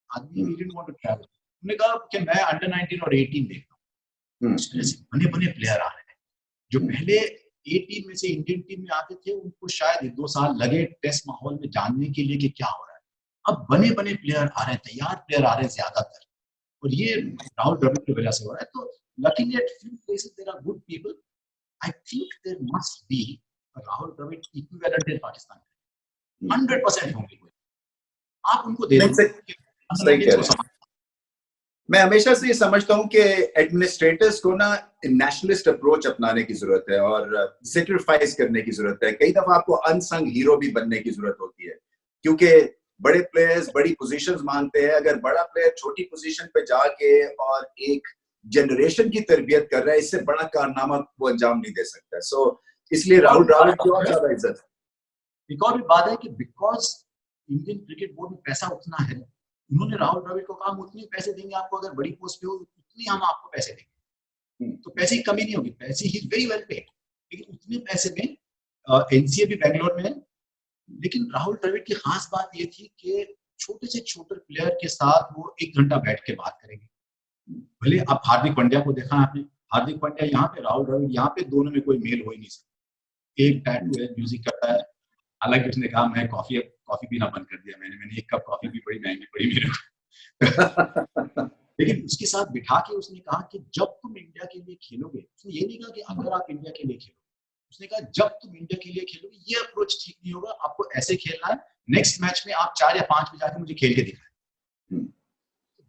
आदमी, he didn't want to travel. उन्होंने कहा कि मैं अंडर 19 और 18 देखता हूँ। इस तरह से बने बने प्लेयर आ रहे हैं, जो पहले 18 में से इंडियन टीम में आते थे, उनको शायद 1-2 साल लगे टेस्ट माहौल में जानने के लिए कि क्या हो रहा है। अब बने बने प्लेयर आ रहे हैं, तैयार प्लेयर आ रहे हैं ज्यादातर, और ये राहुल द्रविड़ की वजह से हो रहा है। तो looking at few places there are good people, I think there must be Rahul Dravid equivalent in Pakistan. 100% होंगे कोई, आप उनको दे दो। मैं हमेशा से ये समझता हूं कि एडमिनिस्ट्रेटर्स को ना नेशनलिस्ट अप्रोच अपनाने की जरूरत है और सेक्रीफाइस करने की जरूरत है। कई दफा आपको अनसंग हीरो भी बनने की जरूरत होती है, क्योंकि बड़े प्लेयर्स बड़ी पोजीशंस मांगते हैं। अगर बड़ा प्लेयर छोटी पोजीशन पे जाके और एक जनरेशन की तरबियत कर रहा है, इससे बड़ा कारनामा वो अंजाम नहीं दे सकता। सो इसलिए राहुल द्रविड़ की और ज्यादा इज्जत है। एक और भी बात है कि बिकॉज इंडियन क्रिकेट बोर्ड में पैसा उतना है, उन्होंने राहुल द्रविड़ को कहा उतने पैसे देंगे आपको, अगर बड़ी पोस्ट पे हो उतनी हम आपको पैसे देंगे। तो पैसे की कमी नहीं होगी, पैसे ही वेरी वेल पेड, लेकिन उतने पैसे में एनसीए भी बेंगलोर में है। लेकिन राहुल द्रविड़ की खास बात ये थी कि छोटे से छोटे प्लेयर के साथ वो 1 घंटा बैठ के बात करेंगे। भले आप हार्दिक पांड्या को देखा आपने, हार्दिक पांड्या यहाँ पे, राहुल द्रविड़ यहाँ पे, दोनों में कोई मेल हो ही नहीं सकता। एक टैटू है, म्यूजिक करता है, हालांकि उसने कहा मैं कॉफी पीना बंद कर दिया, मैंने 1 कप कॉफी भी बड़ी महंगी पड़ी मेरे को। लेकिन उसके साथ बिठा के उसने कहा कि जब तुम इंडिया के लिए खेलोगे, उसने ये नहीं कहा कि अगर आप इंडिया के लिए खेलोगे, उसने कहा जब तुम इंडिया के लिए खेलोगे ये अप्रोच ठीक नहीं होगा, आपको ऐसे खेलना है, नेक्स्ट मैच में आप 4 या 5 में जाके मुझे खेल के दिखाएं।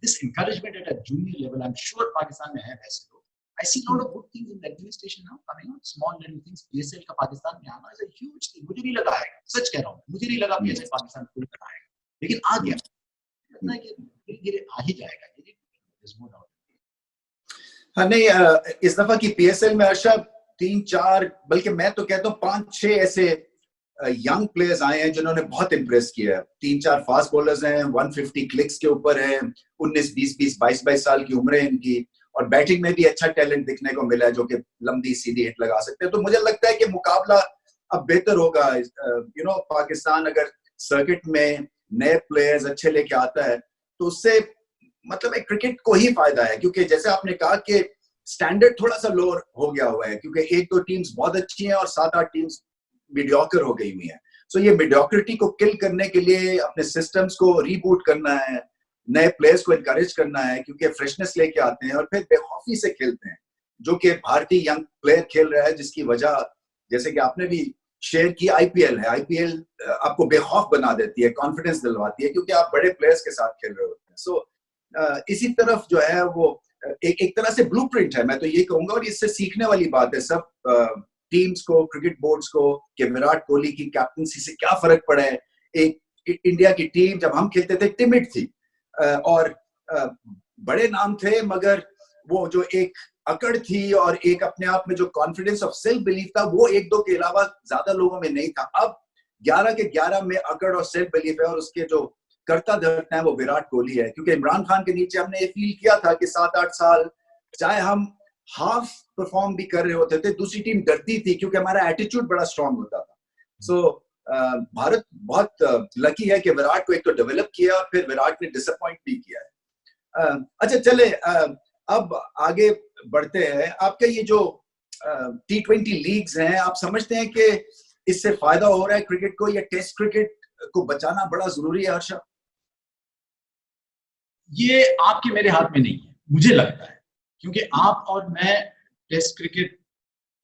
This encouragement at a junior level, I am sure Pakistan में है ऐसे लोग। I see a lot of good things in the administration now coming out, small little things. PSL का पाकिस्तान में आना is a huge thing. मुझे नहीं लगा आएगा, सच कह रहा हूँ, मुझे नहीं लगा PSL पाकिस्तान को आएगा, लेकिन आ गया। लगता है कि धीरे-धीरे आ ही जाएगा, there's no doubt। हाँ नहीं, इस दफा की PSL में अर्शद 3-4, बल्कि मैं तो कहता हूँ 5-6 ऐसे यंग प्लेयर्स आए हैं जिन्होंने बहुत इंप्रेस किया है। 3-4 फास्ट बॉलर्स हैं, 150 क्लिक्स के ऊपर है, 19-20 22 साल की उम्र है इनकी, और बैटिंग में भी अच्छा टैलेंट दिखने को मिला है जो कि लंबी सीधी हिट लगा सकते हैं। तो मुझे लगता है कि मुकाबला अब बेहतर होगा। पाकिस्तान अगर सर्किट में नए प्लेयर्स अच्छे लेके आता है तो उससे मतलब एक क्रिकेट को ही फायदा है, क्योंकि जैसे आपने कहा कि स्टैंडर्ड थोड़ा सा लोअर हो गया हुआ है, क्योंकि 1-2 टीम्स बहुत अच्छी हैं और 7-8 टीम्स मीडियोकर हो गई हुई हैं। सो ये मीडियोक्रिटी को किल करने के लिए अपने सिस्टम्स को रीबूट करना है, नए प्लेयर्स को एनकरेज करना है, क्योंकि फ्रेशनेस लेके आते हैं और फिर बेखौफी से खेलते हैं, जो कि भारतीय यंग प्लेयर खेल रहा है, जिसकी वजह जैसे कि आपने भी शेयर की आईपीएल है। आईपीएल आपको बेखौफ बना देती है, कॉन्फिडेंस दिलवाती है, क्योंकि आप बड़े प्लेयर्स के साथ खेल रहे होते हैं। सो इसी तरफ जो है वो एक तरह से ब्लूप्रिंट है, मैं तो ये कहूंगा, और इससे सीखने वाली बात है सब टीम्स को, क्रिकेट बोर्ड्स को, कि विराट कोहली की कैप्टनसी से क्या फर्क पड़ा है। एक इंडिया की टीम जब हम खेलते थे टिमिड थी और बड़े नाम थे, मगर वो जो एक अकड़ थी और एक अपने आप में जो कॉन्फिडेंस ऑफ सेल्फ बिलीफ था, वो 1-2 के अलावा ज्यादा लोगों में नहीं था। अब 11 के 11 में अकड़ और सेल्फ बिलीफ है, और उसके जो करता धरता है वो विराट कोहली है। क्योंकि इमरान खान के नीचे हमने ये फील किया था कि 7-8 साल चाहे हम हाफ परफॉर्म भी कर रहे होते थे, दूसरी टीम डरती थी, क्योंकि हमारा एटीट्यूड बड़ा स्ट्रांग होता था। सो भारत बहुत लकी है कि विराट को एक तो डेवलप किया और फिर विराट ने डिसअपॉइंट भी किया है। अच्छा चले अब आगे बढ़ते हैं। आपके ये जो T20 लीग्स हैं, आप समझते हैं कि इससे फायदा हो रहा है क्रिकेट को, या टेस्ट क्रिकेट को बचाना बड़ा जरूरी है हर्षा? ये आपके मेरे हाथ में नहीं है, मुझे लगता है, क्योंकि आप और मैं test cricket,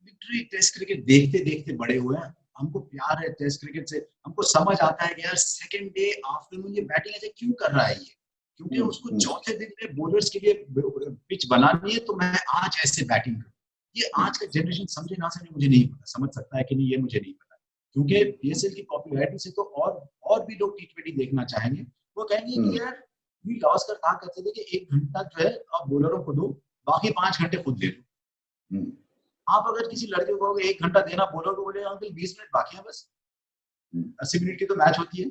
literally test cricket देखते देखते बड़े हुए हैं। हमको प्यार है टेस्ट क्रिकेट से, हमको समझ आता है कि यार सेकंड डे आफ्टरनून ये बैटिंग ऐसे क्यों कर रहा है ये, क्योंकि उसको चौथे दिन में बॉलर्स के लिए पिच बनानी है, तो मैं आज ऐसे बैटिंग करूं। ये आज का जनरेशन समझे ना समझे मुझे नहीं पता, समझ सकता है कि नहीं ये मुझे नहीं पता, क्योंकि पीएसएल की पॉपुलैरिटी से तो और भी लोग टी20 देखना चाहेंगे। वो कहेंगे कि यार वी गावस्कर कहा करते थे कि 1 घंटा जो है आप बॉलरों को दो, बाकी 5 घंटे खुद ले लो। आप अगर किसी लड़के को 1 घंटा देना, बॉलर को बोले अंकल 20 मिनट बाकी है, बस 80 मिनट की तो मैच होती है।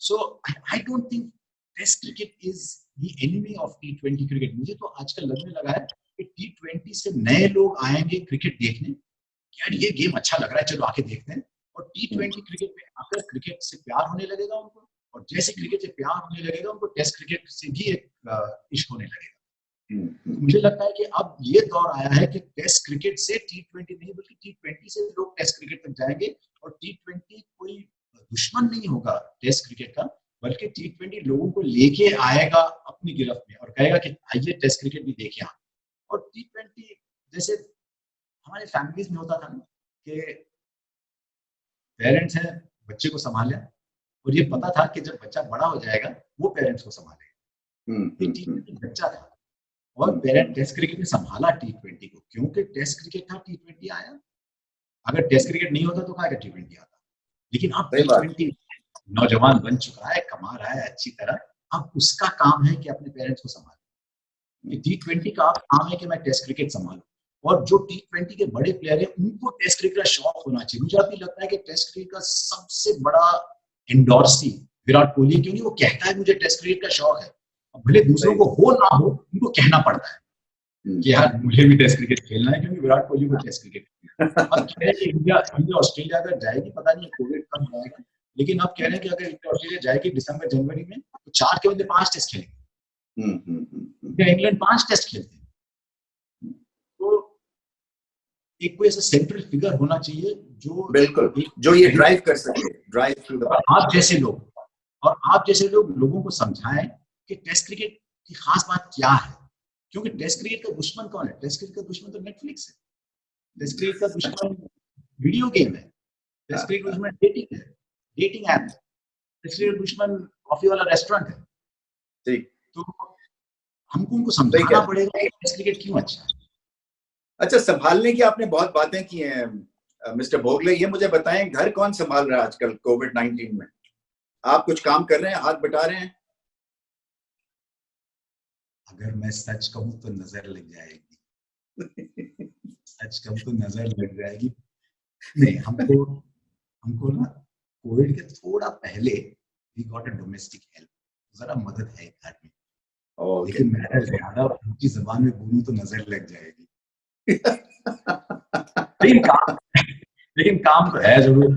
So I don't think test cricket is the enemy of T20 cricket. मुझे तो आजकल लगने लगा है कि T20 से नए लोग आएंगे क्रिकेट देखने, यार ये गेम अच्छा लग रहा है, चलो आके देखते हैं, और T20 क्रिकेट में आकर क्रिकेट से प्यार होने लगेगा उनको, और जैसे क्रिकेट से प्यार होने लगेगा उनको टेस्ट क्रिकेट से भी एक इश्क होने लगेगा। तो मुझे लगता है कि अब ये दौर आया है कि टेस्ट क्रिकेट से T20 नहीं, बल्कि T20 से लोग टेस्ट क्रिकेट तक जाएंगे, और T20 कोई दुश्मन नहीं होगा टेस्ट क्रिकेट का, बल्कि T20 लोगों को लेके आएगा अपनी गिरफ्त में और कहेगा कि आइए टेस्ट क्रिकेट भी देखिए। और T20 जैसे हमारे फैमिलीज में होता था कि पेरेंट्स हैं, बच्चे को संभालें, और ये पता था कि जब बच्चा बड़ा हो जाएगा वो पेरेंट्स को संभालेगा। T20 बच्चा था और पेरेंट टेस्ट क्रिकेट ने संभाला T20 को, क्योंकि टेस्ट क्रिकेट था, T20 आया। अगर टेस्ट क्रिकेट नहीं होता तो कहा कि T20 आता। लेकिन अब T20 नौजवान बन चुका है, कमा रहा है अच्छी तरह, अब उसका काम है कि अपने पेरेंट्स को संभाले। T20 का काम है कि मैं टेस्ट क्रिकेट संभालूं, और जो T20 के बड़े प्लेयर हैं उनको टेस्ट क्रिकेट का शौक होना चाहिए। मुझे अभी लगता है कि टेस्ट क्रिकेट का सबसे बड़ा एंडोर्सी विराट कोहली, क्योंकि वो कहता है मुझे टेस्ट क्रिकेट का शौक है, भले दूसरों को हो ना हो, उनको कहना पड़ता है कि यार मुझे भी टेस्ट क्रिकेट खेलना है, क्योंकि विराट कोहली को टेस्ट क्रिकेट अब कह रहे हैं कि इंडिया ऑस्ट्रेलिया अगर जाएगी, पता नहीं कोविड कब जाएगा, लेकिन अब कह रहे हैं कि अगर इंडिया ऑस्ट्रेलिया जाएगी दिसंबर जनवरी में, तो 4 के बदले 5 टेस्ट खेलेंगे। इंग्लैंड 5 टेस्ट खेलते हैं, तो एक कोई ऐसा सेंट्रल फिगर होना चाहिए जो बिल्कुल जो ये ड्राइव कर सके, ड्राइव थ्रू द। आप जैसे लोग लोगों को समझाएं कि टेस्ट क्रिकेट की खास बात क्या है, क्योंकि टेस्ट क्रिकेट का दुश्मन कौन है? टेस्ट क्रिकेट का दुश्मन तो नेटफ्लिक्स है, टेस्ट क्रिकेट का दुश्मन वीडियो गेम है, टेस्ट क्रिकेट का दुश्मन डेटिंग है, डेटिंग ऐप है, टेस्ट क्रिकेट का दुश्मन कॉफी वाला रेस्टोरेंट है। ठीक, तो हमको उनको समझाना पड़ेगा कि टेस्ट क्रिकेट क्यों अच्छा है। अच्छा, संभालने की आपने बहुत बातें की हैं मिस्टर भोगले, ये मुझे बताएं घर कौन संभाल रहा है आजकल कोविड-19 में? आप कुछ काम कर रहे हैं, हाथ बटा रहे हैं? अगर मैं सच कहूं तो नजर लग जाएगी। सच कहूं तो नजर लग जाएगी। नहीं, हमको ना कोविड के थोड़ा पहले we got a domestic help, जरा मदद है घर में। लेकिन मैं अगर ज्यादा उनकी जबान में बोलूं तो नजर लग जाएगी। लेकिन काम तो है जरूर,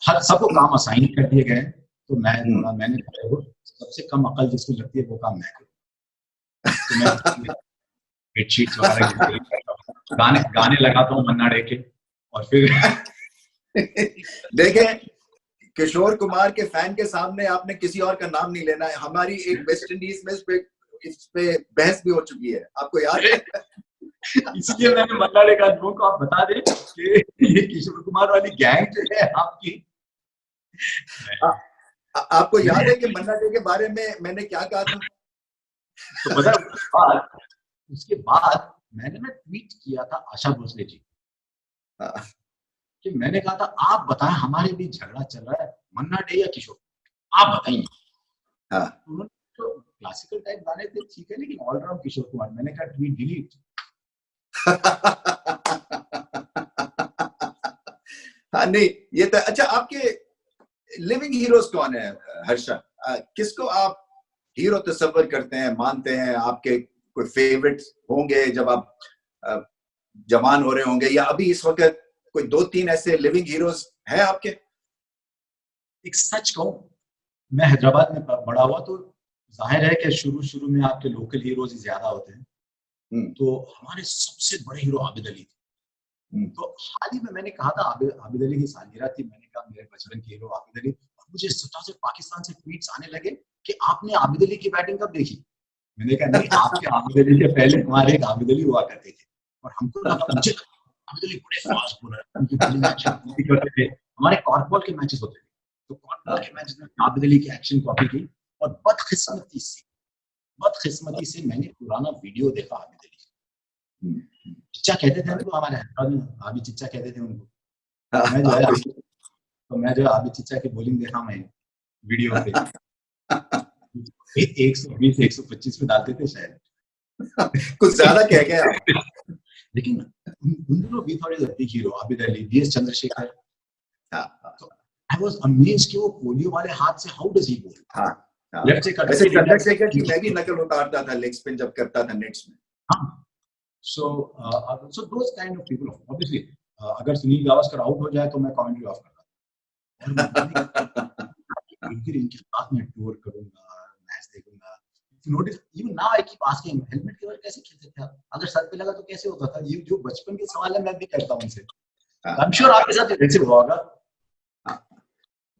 हर सबको काम असाइन कर दिए गए, तो मैंने सबसे कम अकल जिसको लगती है वो काम मैं करूँ। तो मैं बेडशीट वगैरह गाने लगाता हूँ मन्ना डे के, और फिर देखें किशोर कुमार के फैन के सामने आपने किसी और का नाम नहीं लेना है। हमारी एक वेस्ट इंडीज में इस पे बहस भी हो चुकी है, आपको याद है? इसलिए मैंने मन्ना डे का लोगों को आप बता दें कि ये किशोर कुमार वाली गैंग जो है आपकी। आपको याद है कि मन्ना डे के बारे में मैंने क्या कहा था? तो पता उसके बाद मैंने ना ट्वीट किया था आशा भोसले जी कि मैंने कहा था आप बताएं हमारे बीच झगड़ा चल रहा है मन्ना डे या किशोर, आप बताइए। उन्होंने तो क्लासिकल टाइप गाने थे ठीक है, लेकिन ऑलराउंड किशोर कुमार। मैंने कहा ट्वीट डिलीट। हाँ नहीं ये तो अच्छा। आपके लिविंग हीरोज कौन है हर्षा? किसको आप हीरो तस्वर करते हैं, मानते हैं? आपके कोई फेवरेट होंगे जब आप जवान हो रहे होंगे, या अभी इस वक्त कोई 2-3 ऐसे लिविंग हीरोज हैं आपके? एक सच कहूं, मैं हैदराबाद में बड़ा हुआ, तो जाहिर है कि शुरू में आपके लोकल हीरोज ही ज्यादा होते हैं। तो हमारे सबसे बड़े हीरो आबिद अली थे। तो हाल ही में मैंने कहा था आबिद अली की सालगिरह थी, मैंने कहा मेरे बचपन के हीरो आबिद अली, और मुझे से पाकिस्तान से ट्वीट्स आने लगे कि आपने आबिद अली की बैटिंग कब देखी? मैंने कहा नहीं, आपके आबिद अली के पहले हमारे एक आबिद अली हुआ करते थे, और हमको लगा मुझे आबिद अली बड़े फास्ट बॉलर, उनकी बॉलिंग एक्शन करते थे। हमारे कॉर्फबॉल के मैचेस होते थे, तो कॉर्फबॉल के मैचेस में आबिद अली की एक्शन कॉपी की, और बदकिस्मती से मैंने पुराना वीडियो देखा आबिद अली। चिच्चा कहते थे उनको, हमारे आबी चिच्चा कहते थे उनको। मैं जो है आबी चिच्चा की बॉलिंग देखा मैं वीडियो पे 120-125 पे डालते थे शायद, कुछ ज्यादा कह गए आप। लेकिन उन दोनों भी थोड़े big hero, Abid Ali, DS Chandrashekhar. तो आई वाज अमेज्ड कि वो पोलियो वाले हाथ से हाउ डज ही बोल। लेफ्ट से करते थे। चंद्रशेखर की मैं भी नकल उतारता था लेग स्पिन जब करता था नेट्स में। So those kind of people, obviously, अगर सुनील गावस्कर आउट हो जाए तो मैं कमेंट्री ऑफ करता हूँ। इनके साथ में टूर करूंगा, मैच देखूंगा। Notice even now I keep asking, helmet के बाद कैसे खेलते थे आप? अगर सर पे लगा तो कैसे होता था? ये जो बचपन के सवाल है मैं भी करता हूँ उनसे। आई एम श्योर आपके साथ ऐसे हुआ होगा।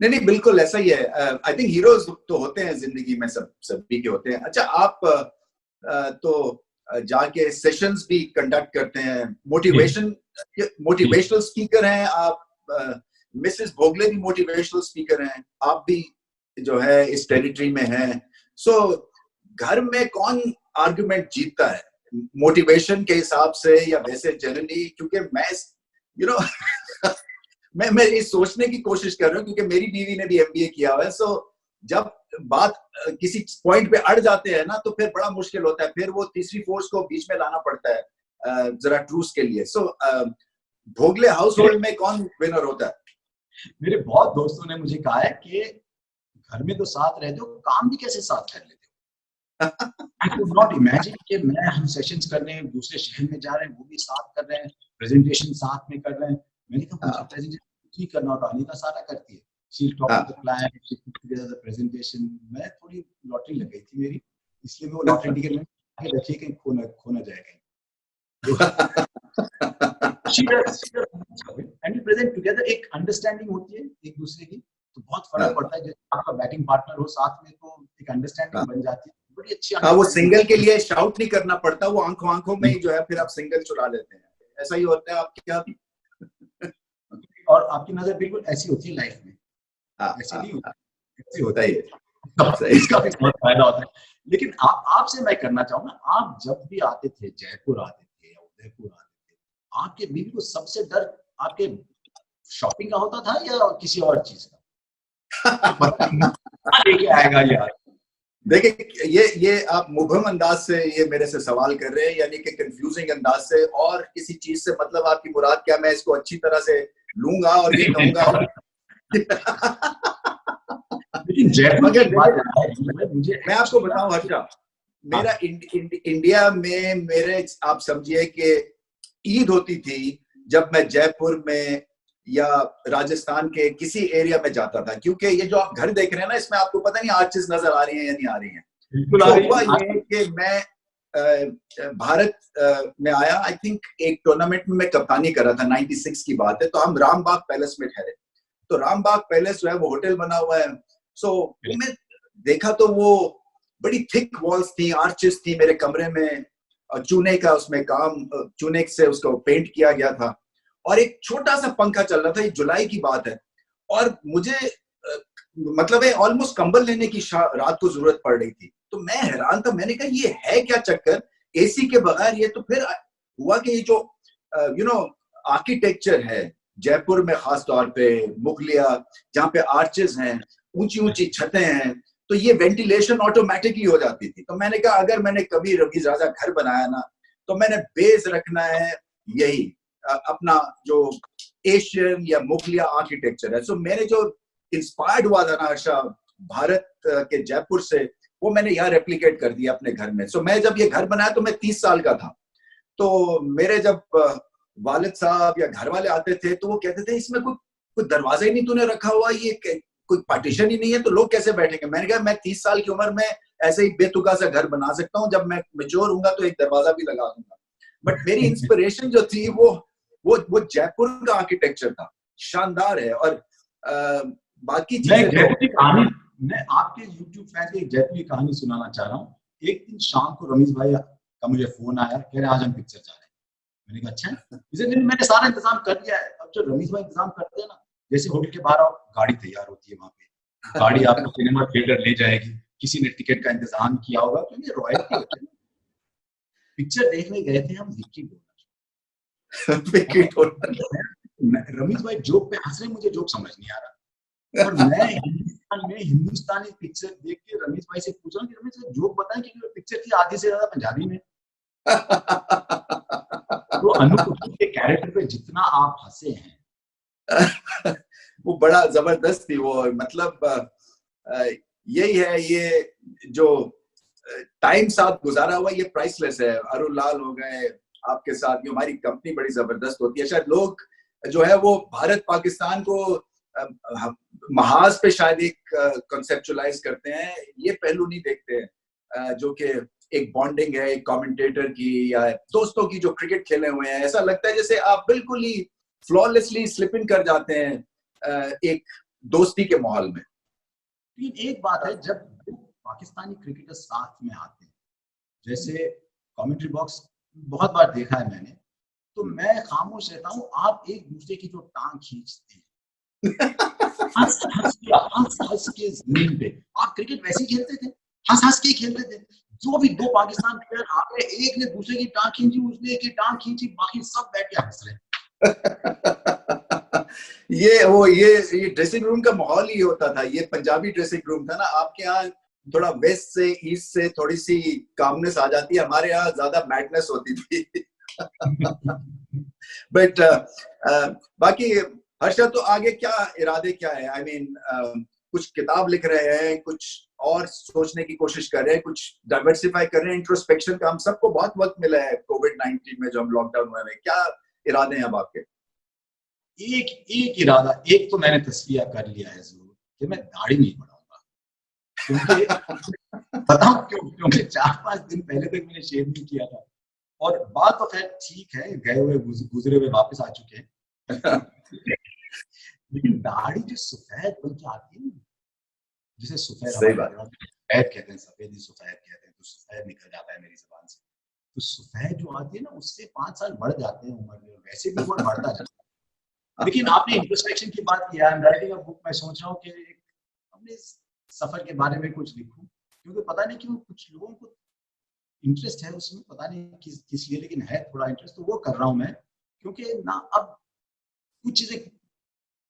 नहीं बिल्कुल ऐसा ही है। आई थिंक हीरोज तो होते हैं जिंदगी में, सभी के होते हैं। अच्छा आप तो जाके सेशंस भी कंडक्ट करते हैं, मोटिवेशनल स्पीकर हैं आप। मिसेस भोगले भी मोटिवेशनल स्पीकर हैं, आप भी जो है इस टेरिटरी में हैं। सो घर में कौन आर्गुमेंट जीतता है मोटिवेशन के हिसाब से या वैसे जनरली? क्योंकि मैं मैं ये सोचने की कोशिश कर रहा हूँ, क्योंकि मेरी बीवी ने भी MBA किया हुआ है। सो जब बात किसी पॉइंट पे अड़ जाते हैं ना, तो फिर बड़ा मुश्किल होता है, फिर वो तीसरी फोर्स को बीच में लाना पड़ता है जरा ट्रूस के लिए। सो भोगले हाउस होल्ड में कौन विनर होता है? मेरे बहुत दोस्तों ने मुझे कहा है कि घर में तो साथ रहते हो, काम भी कैसे साथ कर लेते हो? I could not imagine कि हम सेशंस कर रहे हैं, दूसरे शहर में जा रहे हैं, वो भी साथ कर रहे हैं, प्रेजेंटेशन साथ में कर रहे हैं। मैंने कहा मुझे प्रेजेंटेशन कुछ नहीं करना होता, अनीता सारा करती है। She'll talk to the client, she'll put together the presentation। मैं थोड़ी लॉटरी लग गई थी मेरी, इसलिए मैं वो लॉटरी टिकट में आगे रखिए कहीं खो ना जाए कहीं। She does and we present together, एक अंडरस्टैंडिंग होती है एक दूसरे की, तो बहुत फर्क पड़ता है। जैसे आपका बैटिंग पार्टनर हो साथ में, तो एक अंडरस्टैंडिंग बन जाती है, बड़ी अच्छी। हाँ, वो सिंगल के लिए शाउट नहीं करना पड़ता, वो आंखों में ही जो है फिर आप सिंगल चुरा लेते हैं। ऐसा ही होता है आपके साथ? और आपकी नजर बिल्कुल ऐसी होती है लाइफ में, ऐसी नहीं होती, ऐसी होता है। इसका भी बहुत फायदा होता है। लेकिन आपसे मैं करना चाहूंगा, आप जब भी आते थे, जयपुर आते थे या उदयपुर आते थे, आपके बीवी को सबसे डर आपके शॉपिंग का होता था या किसी और चीज का? लेके आएगा यार। देखिए ये आप मुबहम अंदाज से ये मेरे से सवाल कर रहे हैं, यानी कि कंफ्यूजिंग अंदाज से, और किसी चीज से मतलब आपकी मुराद क्या? मैं इसको अच्छी तरह से लूंगा और ये कहूंगा लेकिन जयपुर मगर की बात मुझे मैं आपको बताऊं हर्षा, मेरा इंडिया में मेरे, आप समझिए कि ईद होती थी जब मैं जयपुर में या राजस्थान के किसी एरिया में जाता था, क्योंकि ये जो आप घर देख रहे हैं ना, इसमें आपको पता नहीं आर्चेस नजर आ रही हैं या नहीं आ रही हैं। तो हुआ ये कि मैं भारत में आया, आई थिंक एक टूर्नामेंट में मैं कप्तानी कर रहा था, 96 की बात है। तो हम रामबाग पैलेस में ठहरे। तो रामबाग पैलेस जो है वो होटल बना हुआ है। सो वो मैं देखा तो वो बड़ी थिक वॉल्स थी, आर्चेस थी मेरे कमरे में, चूने का उसमें काम, चूने से उसको पेंट किया गया था, और एक छोटा सा पंखा चल रहा था। ये जुलाई की बात है, और मुझे मतलब है ऑलमोस्ट कंबल लेने की रात को जरूरत पड़ रही थी। तो मैं हैरान था, मैंने कहा ये है क्या चक्कर, एसी के बगैर। ये तो फिर हुआ कि ये जो आर्किटेक्चर है जयपुर में, खास तौर पे मुगलिया, जहाँ पे आर्चेस हैं, ऊंची ऊंची छतें हैं, तो ये वेंटिलेशन ऑटोमेटिकली हो जाती थी। तो मैंने कहा अगर मैंने कभी रमीज राजा घर बनाया ना, तो मैंने बेस रखना है यही अपना जो एशियन या मुगलिया आर्किटेक्चर है। सो मैंने जो इंस्पायर्ड हुआ था ना भारत के जयपुर से, वो मैंने यहाँ रेप्लिकेट कर दिया अपने घर में। सो मैं जब ये घर बनाया तो मैं 30 साल का था। तो मेरे जब वालिद साहब या घर वाले आते थे तो वो कहते थे इसमें कोई दरवाजा ही नहीं तूने रखा हुआ, ये कोई पार्टीशन ही नहीं है, तो लोग कैसे बैठेंगे। मैंने कहा मैं 30 साल की उम्र में ऐसे ही बेतुका सा घर बना सकता हूँ, जब मैं मेच्योर हूंगा तो एक दरवाजा भी लगा दूंगा। बट मेरी इंस्पिरेशन जो थी वो जयपुर का आर्किटेक्चर था, शानदार है। और बाकी चीजें जयपुर की कहानी, मैं आपके YouTube फैन की जयपुर की कहानी सुनाना चाह रहा हूँ। एक दिन शाम को रमीज भाई का मुझे फोन आया, कह रहे आज हम पिक्चर जा रहे हैं। मैंने कहा अच्छा, इसे मैंने सारा इंतजाम कर दिया है। अब जो रमीज भाई इंतजाम करते हैं ना, जैसे होटल के बाहर आओ, गाड़ी तैयार होती है वहां पे, गाड़ी आपको सिनेमा थिएटर ले जाएगी, किसी ने टिकट का इंतजाम किया होगा, तो ये रॉयल्टी होती है। पिक्चर देखने गए थे हम विक्की डोनर। रमीज भाई जोक पे हंस रहे, मुझे जोक समझ नहीं आ रहा, और मैं हिंदुस्तानी पिक्चर देख के रमीज भाई से पूछ रहा हूँ कि रमीज भाई जोक बताएं, क्योंकि पिक्चर की आधी से ज्यादा पंजाबी में। तो अनूप के कैरेक्टर पे जितना आप हंसे हैं वो बड़ा जबरदस्त थी वो। मतलब यही है, ये जो टाइम साथ गुजारा हुआ ये प्राइसलेस है। अरुण लाल हो गए आपके साथ, ये हमारी कंपनी बड़ी जबरदस्त होती है। शायद लोग जो है वो भारत पाकिस्तान को महाज पे शायद एक कॉन्सेप्चुअलाइज करते हैं, ये पहलू नहीं देखते हैं जो कि एक बॉन्डिंग है एक कमेंटेटर की या दोस्तों की जो क्रिकेट खेले हुए हैं। ऐसा लगता है जैसे आप बिल्कुल ही फ्लॉलेसली स्लिप इन कर जाते हैं एक दोस्ती के माहौल में। लेकिन एक बात है, जब पाकिस्तानी क्रिकेटर साथ में आते हैं, जैसे कमेंट्री बॉक्स बहुत बार देखा है मैंने, तो मैं खामोश रहता हूँ, आप एक दूसरे की जो टांग खींचते हैं हंस के जमीन पे। आप क्रिकेट वैसे ही खेलते थे, हंस के खेलते थे। जो भी दो पाकिस्तान प्लेयर आ गए, एक ने दूसरे की टांग खींची, उसने एक की टांग खींची, बाकी सब बैठ के हंस रहे। ये ड्रेसिंग रूम का माहौल ही होता था। ये पंजाबी ड्रेसिंग रूम था ना, आपके यहाँ थोड़ा वेस्ट से ईस्ट से थोड़ी सी कामनेस आ जाती है, हमारे यहाँ ज्यादा मैडनेस होती थी। बट बाकी हर्षा, तो आगे क्या इरादे क्या है? आई मीन कुछ किताब लिख रहे हैं, कुछ और सोचने की कोशिश कर रहे हैं, कुछ डाइवर्सिफाई कर रहे हैं, इंट्रोस्पेक्शन का? हम सबको बहुत वक्त मिला है कोविड-19 में, जो हम लॉकडाउन हुए हैं। क्या इरादे हैं अब आपके? एक इरादा, एक तो मैंने तस्वीर कर लिया है जरूर, कि मैं दाढ़ी नहीं बढ़ाऊंगा। क्योंकि बताऊं क्यों? क्योंकि 4-5 दिन पहले तक मैंने शेव नहीं किया था, और बात तो खैर ठीक है, गए हुए गुजरे हुए वापस आ चुके हैं। लेकिन दाढ़ी जो सफेद बन के आती है, जिसे सफेद कहते हैं, सफेद कहते हैं, तो सफेद निकल जाता है मेरी जुबान से। तो सफेद जो आती है ना, उससे 5 साल बढ़ जाते हैं उम्र में, वैसे भी वो बढ़ता जाता है। लेकिन आपने इंट्रोस्पेक्शन की बात की, I am writing a book. मैं सोच रहा हूँ कि अपने सफर के बारे में कुछ लिखूं, क्योंकि पता नहीं क्यों कुछ लोगों को इंटरेस्ट है उसमें, पता नहीं किस लिए, लेकिन है थोड़ा इंटरेस्ट, तो वो कर रहा हूं मैं। क्योंकि ना अब कुछ चीजें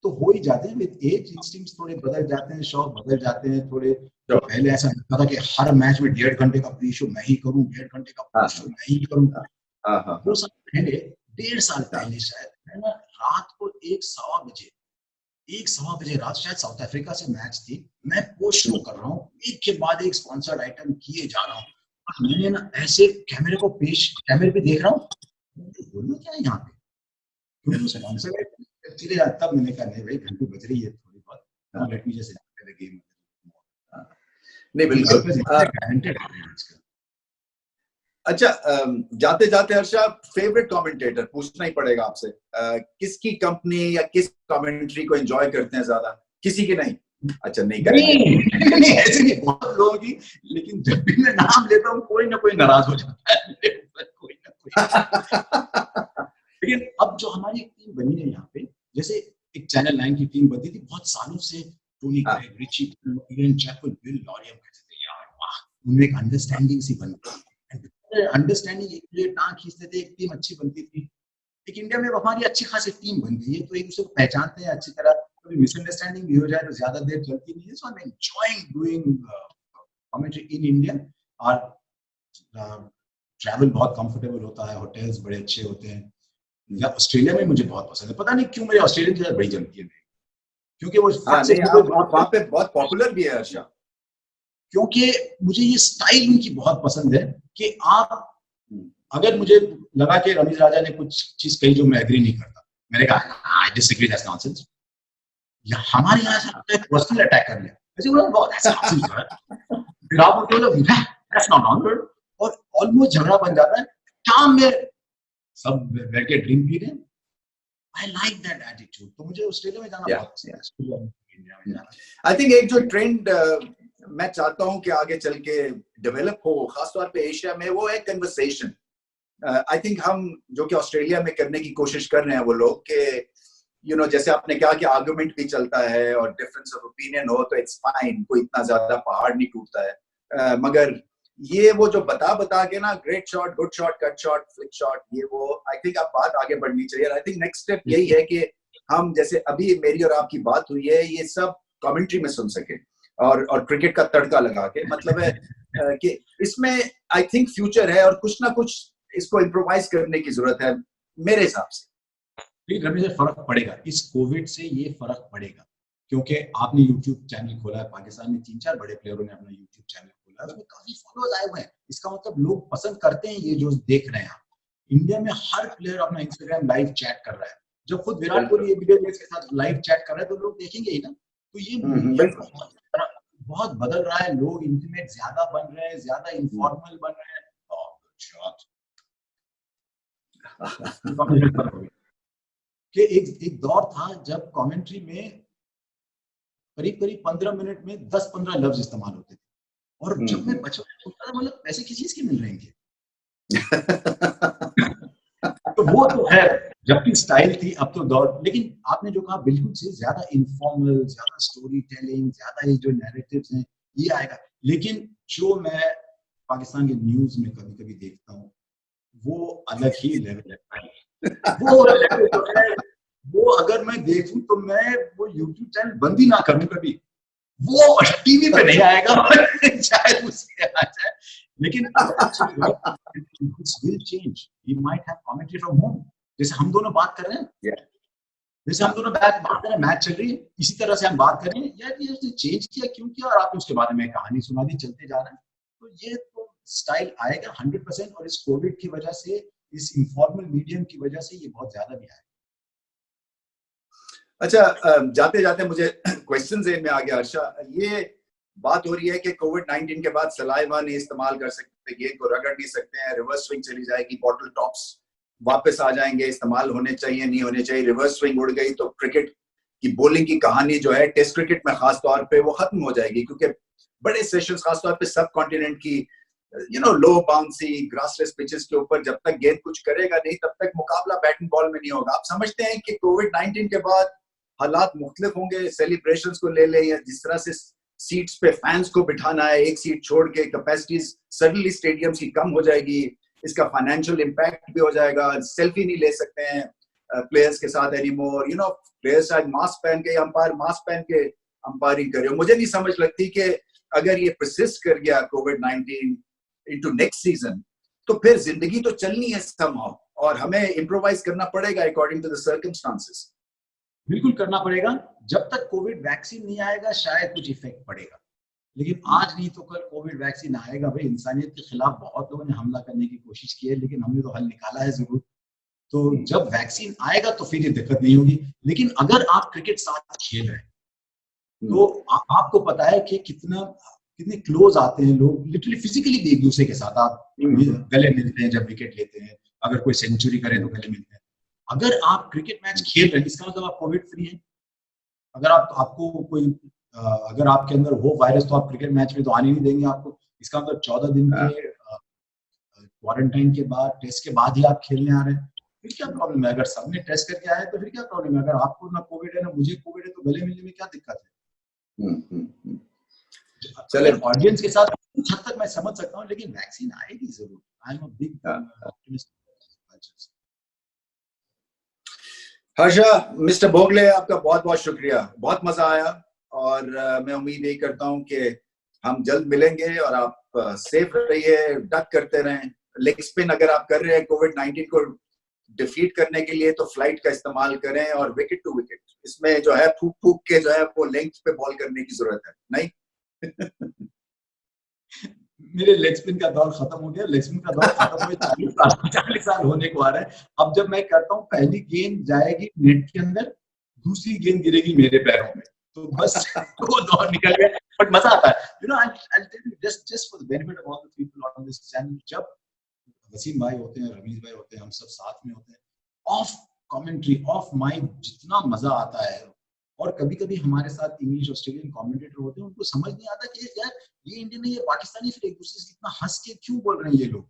तो हो ही जाते हैं विद एज, इंस्टिंक्ट्स थोड़े बदल जाते हैं, शौक बदल जाते हैं थोड़े। तो पहले ऐसा लगता था कि हर मैच में 1.5 घंटे का प्री शो मैं ही करूं, 1.5 घंटे का प्री शो मैं ही करूं। 2 साल पहले, 1.5 साल पहले शायद, मैं ना रात को 1-1:15 बजे 1 सवा बजे रात शायद साउथ अफ्रीका से मैच थी, मैं पोस्ट शो कर रहा हूँ, एक के बाद एक स्पॉन्सर्ड आइटम किए जा रहा हूँ, और मैंने ना ऐसे कैमरे पे देख रहा हूँ, बोलूँ क्या है यहाँ पे, क्योंकि स्पॉन्सर्ड आइटम चले जाए, तब मैंने कहा नहीं भाई घंटी बज रही है थोड़ी बहुत, let me just enjoy the game. नहीं बिल्कुल। टैलेंटेड है आजकल। अच्छा, जाते जाते हर्षा, फेवरेट कमेंटेटर पूछना ही पड़ेगा आपसे, किसकी कंपनी या किस कमेंट्री को एंजॉय करते हैं ज्यादा? किसी की नहीं? अच्छा, नहीं करेंगे। नहीं ऐसे नहीं, बहुत लोगों की, लेकिन जब भी मैं नाम लेता हूँ कोई ना कोई नाराज हो जाता है, कोई ना कोई। लेकिन अब जो हमारी एक टीम बनी है यहाँ पे, जैसे एक चैनल 9 की टीम बनती थी बहुत सालों से, Tony Greig, Richie, Ian Chappell, Bill Lawry, कहते थे यार वाह, उनमें एक अंडरस्टैंडिंग सी बन गई, अंडरस्टैंडिंग एक दूसरे टांग खींचते थे, एक टीम अच्छी बनती थी। एक इंडिया में हमारी अच्छी खासी टीम बन गई है, तो एक दूसरे को पहचानते हैं अच्छी तरह, कभी मिसअंडरस्टैंडिंग भी हो जाए तो ज्यादा देर चलती नहीं है। So I am enjoying doing commentary in India. और ट्रैवल बहुत कंफर्टेबल होता है, होटल्स बड़े अच्छे होते हैं। या ऑस्ट्रेलिया में मुझे बहुत पसंद है, पता नहीं क्यों मुझे ऑस्ट्रेलियन की बड़ी जमती है, क्योंकि वो आप वहाँ पे बहुत पॉपुलर भी है हर्षा, क्योंकि मुझे ये स्टाइल उनकी बहुत पसंद है कि आप, अगर मुझे लगा कि रमीज राजा ने कुछ चीज कही जो मैं एग्री नहीं करता, मैंने कहा आई डिसएग्री, दैट्स नॉनसेंस, या हमारे यहाँ से पर्सनल अटैक कर लिया, ऐसे बोला दैट्स नॉनसेंस यार, फिर आप बोलते हो दैट्स नॉट नॉनसेंस, और ऑलमोस्ट झगड़ा बन जाता है। शाम में सब बैठ के ड्रिंक पी रहे हैं, आई लाइक दैट एटीट्यूड, तो मुझे ऑस्ट्रेलिया में जाना बहुत पसंद है। आई थिंक एक जो ट्रेंड मैं चाहता हूं कि आगे चल के डेवलप हो, खासतौर पे एशिया में, वो है कन्वर्सेशन। आई थिंक हम जो कि ऑस्ट्रेलिया में करने की कोशिश कर रहे हैं वो लोग के जैसे आपने कहा कि आर्गुमेंट भी चलता है और डिफरेंस ऑफ ओपिनियन हो तो इट्स फाइन, कोई इतना ज्यादा पहाड़ नहीं टूटता है, मगर ये वो जो बता के ना, great shot, good shot, cut shot, flick shot, ये वो आई थिंक अब बात आगे बढ़नी चाहिए। आई थिंक नेक्स्ट स्टेप यही है कि हम, जैसे अभी मेरी और आपकी बात हुई है, ये सब कमेंट्री में सुन सके और क्रिकेट का तड़का लगा के, मतलब है कि इसमें आई थिंक फ्यूचर है और कुछ ना कुछ इसको इम्प्रोवाइज करने की जरूरत है मेरे हिसाब से। रमेश, फर्क पड़ेगा, इस कोविड से ये फर्क पड़ेगा, क्योंकि आपने यूट्यूब चैनल खोला है, पाकिस्तान में 3-4 बड़े प्लेयरों ने अपना यूट्यूब चैनल खोला है, उसमें काफी फॉलोअर्स आए हुए हैं, इसका मतलब लोग पसंद करते हैं ये जो देख रहे हैं। इंडिया में हर प्लेयर अपना इंस्टाग्राम लाइव चैट कर रहा है, जब खुद विराट कोहली ये वीडियो के साथ लाइव चैट कर रहा है तो लोग देखेंगे ही ना। तो ये बहुत बदल रहा है, लोग इंटीमेट ज्यादा बन रहे हैं, ज्यादा इनफॉर्मल बन रहे हैं। कि एक दौर था जब कमेंट्री में करीब 15 मिनट में 10-15 लफ्ज इस्तेमाल होते थे, और जब मैं बचपन में सोचता था मतलब पैसे किस चीज के मिल रहे हैं तो वो तो है, जबकि स्टाइल थी, अब तो दौर। लेकिन आपने जो कहा बिल्कुल सही, ज्यादा इनफॉर्मल, ज्यादा स्टोरी टेलिंग, ज्यादा ये जो नैरेटिव्स हैं ये आएगा। लेकिन जो मैं पाकिस्तान के न्यूज में कभी कभी देखता हूँ वो अलग ही लेवल है, वो अगर मैं देखूं तो मैं वो यूट्यूब चैनल बंद ही ना करूं कभी, वो टीवी पे नहीं आएगा चाहे उसके आ जाए। लेकिन will change, we might have commentary from home, जैसे हम दोनों बात कर रहे हैं, जैसे हम दोनों बात कर रहे हैं, मैच चल रही है, इसी तरह से हम बात कर रहे हैं यार, ये उसने चेंज किया क्यों किया, और आपने उसके बारे में कहानी सुना दी, चलते जा रहे हैं। तो ये तो स्टाइल आएगा 100%, और इस कोविड की वजह से, इस इनफॉर्मल मीडियम की वजह से ये बहुत ज्यादा भी आएगा। अच्छा, जाते जाते मुझे क्वेश्चन जेन में आ गया हर्षा, ये बात हो रही है कि कोविड-19 के बाद सलाइवा नहीं इस्तेमाल कर सकते, गेंद को रगड़ नहीं सकते हैं, रिवर्स स्विंग चली जाएगी, बॉटल टॉप्स वापस आ जाएंगे, इस्तेमाल होने चाहिए, नहीं होने चाहिए, रिवर्स स्विंग उड़ गई तो क्रिकेट की बॉलिंग की कहानी जो है टेस्ट क्रिकेट में खास तौर पे वो खत्म हो जाएगी, क्योंकि बड़े सेशंस खास तौर पे सब कॉन्टिनेंट की लो बाउंसी ग्रासलेस पिचेस के ऊपर जब तक गेंद कुछ करेगा नहीं तब तक मुकाबला बैट एंड बॉल में नहीं होगा। आप समझते हैं कि कोविड-19 के बाद हालात मुख्तलिफ होंगे, सेलिब्रेशंस को ले लें या जिस तरह से सीट्स पे फैंस को बिठाना है, एक सीट छोड़ के कैपेसिटीज सडनली स्टेडियम्स की कम हो जाएगी, इसका फाइनेंशियल इम्पैक्ट भी हो जाएगा, सेल्फी नहीं ले सकते हैं प्लेयर्स के साथ एनीमोर, प्लेयर्स आज मास्क पहन के, अंपायर मास्क पहन के अंपायरिंग करे। मुझे नहीं समझ लगती कि अगर ये परसिस्ट कर गया कोविड-19 इनटू नेक्स्ट सीजन तो फिर जिंदगी तो चलनी है समहाउ, और हमें इम्प्रोवाइज करना पड़ेगा अकॉर्डिंग टू द सर्कमस्टांसेस। बिल्कुल करना पड़ेगा। जब तक कोविड वैक्सीन नहीं आएगा शायद कुछ इफेक्ट पड़ेगा, लेकिन आज नहीं तो कल कोविड वैक्सीन आएगा। भाई इंसानियत के खिलाफ बहुत लोगों ने हमला करने की कोशिश की है, लेकिन हमने तो हल निकाला है जरूर। तो जब वैक्सीन आएगा तो फिर ये दिक्कत नहीं होगी। लेकिन अगर आप क्रिकेट साथ खेल रहे हैं तो आपको पता है कि कितने क्लोज आते हैं लोग, लिटरली फिजिकली भी एक दूसरे के साथ। आप गले मिलते हैं जब विकेट लेते हैं, अगर कोई सेंचुरी करे तो गले मिलते हैं। अगर आप क्रिकेट मैच खेल रहे हैं इसका मतलब आप कोविड फ्री हैं। अगर आपको कोई अगर आपके अंदर हो वायरस तो आप क्रिकेट मैच में तो आने नहीं देंगे आपको। इसका मतलब 14 दिन के क्वारंटाइन के बाद, टेस्ट के बाद ही आप खेलने आ रहे हैं, फिर क्या प्रॉब्लम है? अगर सबने टेस्ट करके आए तो फिर क्या प्रॉब्लम है? अगर आपको ना कोविड है ना मुझे कोविड है तो गले मिलने में क्या दिक्कत है? चले ऑडियंस के साथ कुछ हद तक मैं समझ सकता हूँ, लेकिन वैक्सीन आएगी जरूर। I am a big optimist. Harsha, mister Bhogle, आपका बहुत बहुत शुक्रिया, बहुत मजा आया। और मैं उम्मीद यही करता हूँ कि हम जल्द मिलेंगे और आप सेफ रहिए, डक करते रहें। लेग स्पिन अगर आप कर रहे हैं कोविड-19 को डिफीट करने के लिए तो फ्लाइट का इस्तेमाल करें, और विकेट टू विकेट इसमें जो है फूक फूक के जो है वो लेंथ पे बॉल करने की जरूरत है, नहीं? मेरे लेग स्पिन का दौर खत्म हो गया। लेग स्पिन का दौर खत्म हुए 40 साल होने को आ रहा है। अब जब मैं करता हूँ पहली गेंद जाएगी नेट के अंदर, दूसरी गेंद गिरेगी मेरे पैरों में, तो बस वो दौर निकल गया। बट मजा आता है। You know, I tell you just for the benefit of all the people on this channel, जब वसीम भाई होते हैं, रमीज भाई होते हैं, हम सब साथ में होते हैं, ऑफ कमेंट्री, ऑफ माइक जितना मजा आता है। और कभी कभी हमारे साथ इंग्लिश ऑस्ट्रेलियन कमेंटेटर होते हैं, उनको समझ नहीं आता कि यार ये इंडियन है ये पाकिस्तानी, फिर एक दूसरे से इतना हंस के क्यों बोल रहे हैं ये लोग।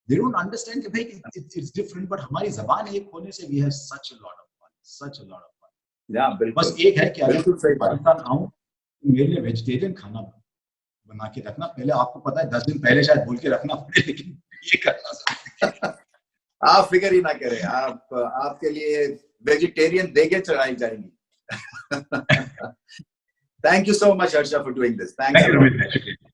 दे डोंट अंडरस्टैंड कि भाई इट्स डिफरेंट, बट हमारी जबान एक होने से we have such a lot of fun, such a lot of fun. Yeah बिल्कुल, बस एक है कि अगर पाकिस्तान आऊं मेरे लिए वेजिटेरियन खाना बना के रखना। पहले आपको पता है 10 दिन पहले शायद बोल के रखना पड़े, लेकिन ये करना आप फिक्र ही ना करें, आपके लिए वेजिटेरियन देगे चढ़ाई जाएंगी। Thank you so much, Harsha, for doing this. Thanks a lot.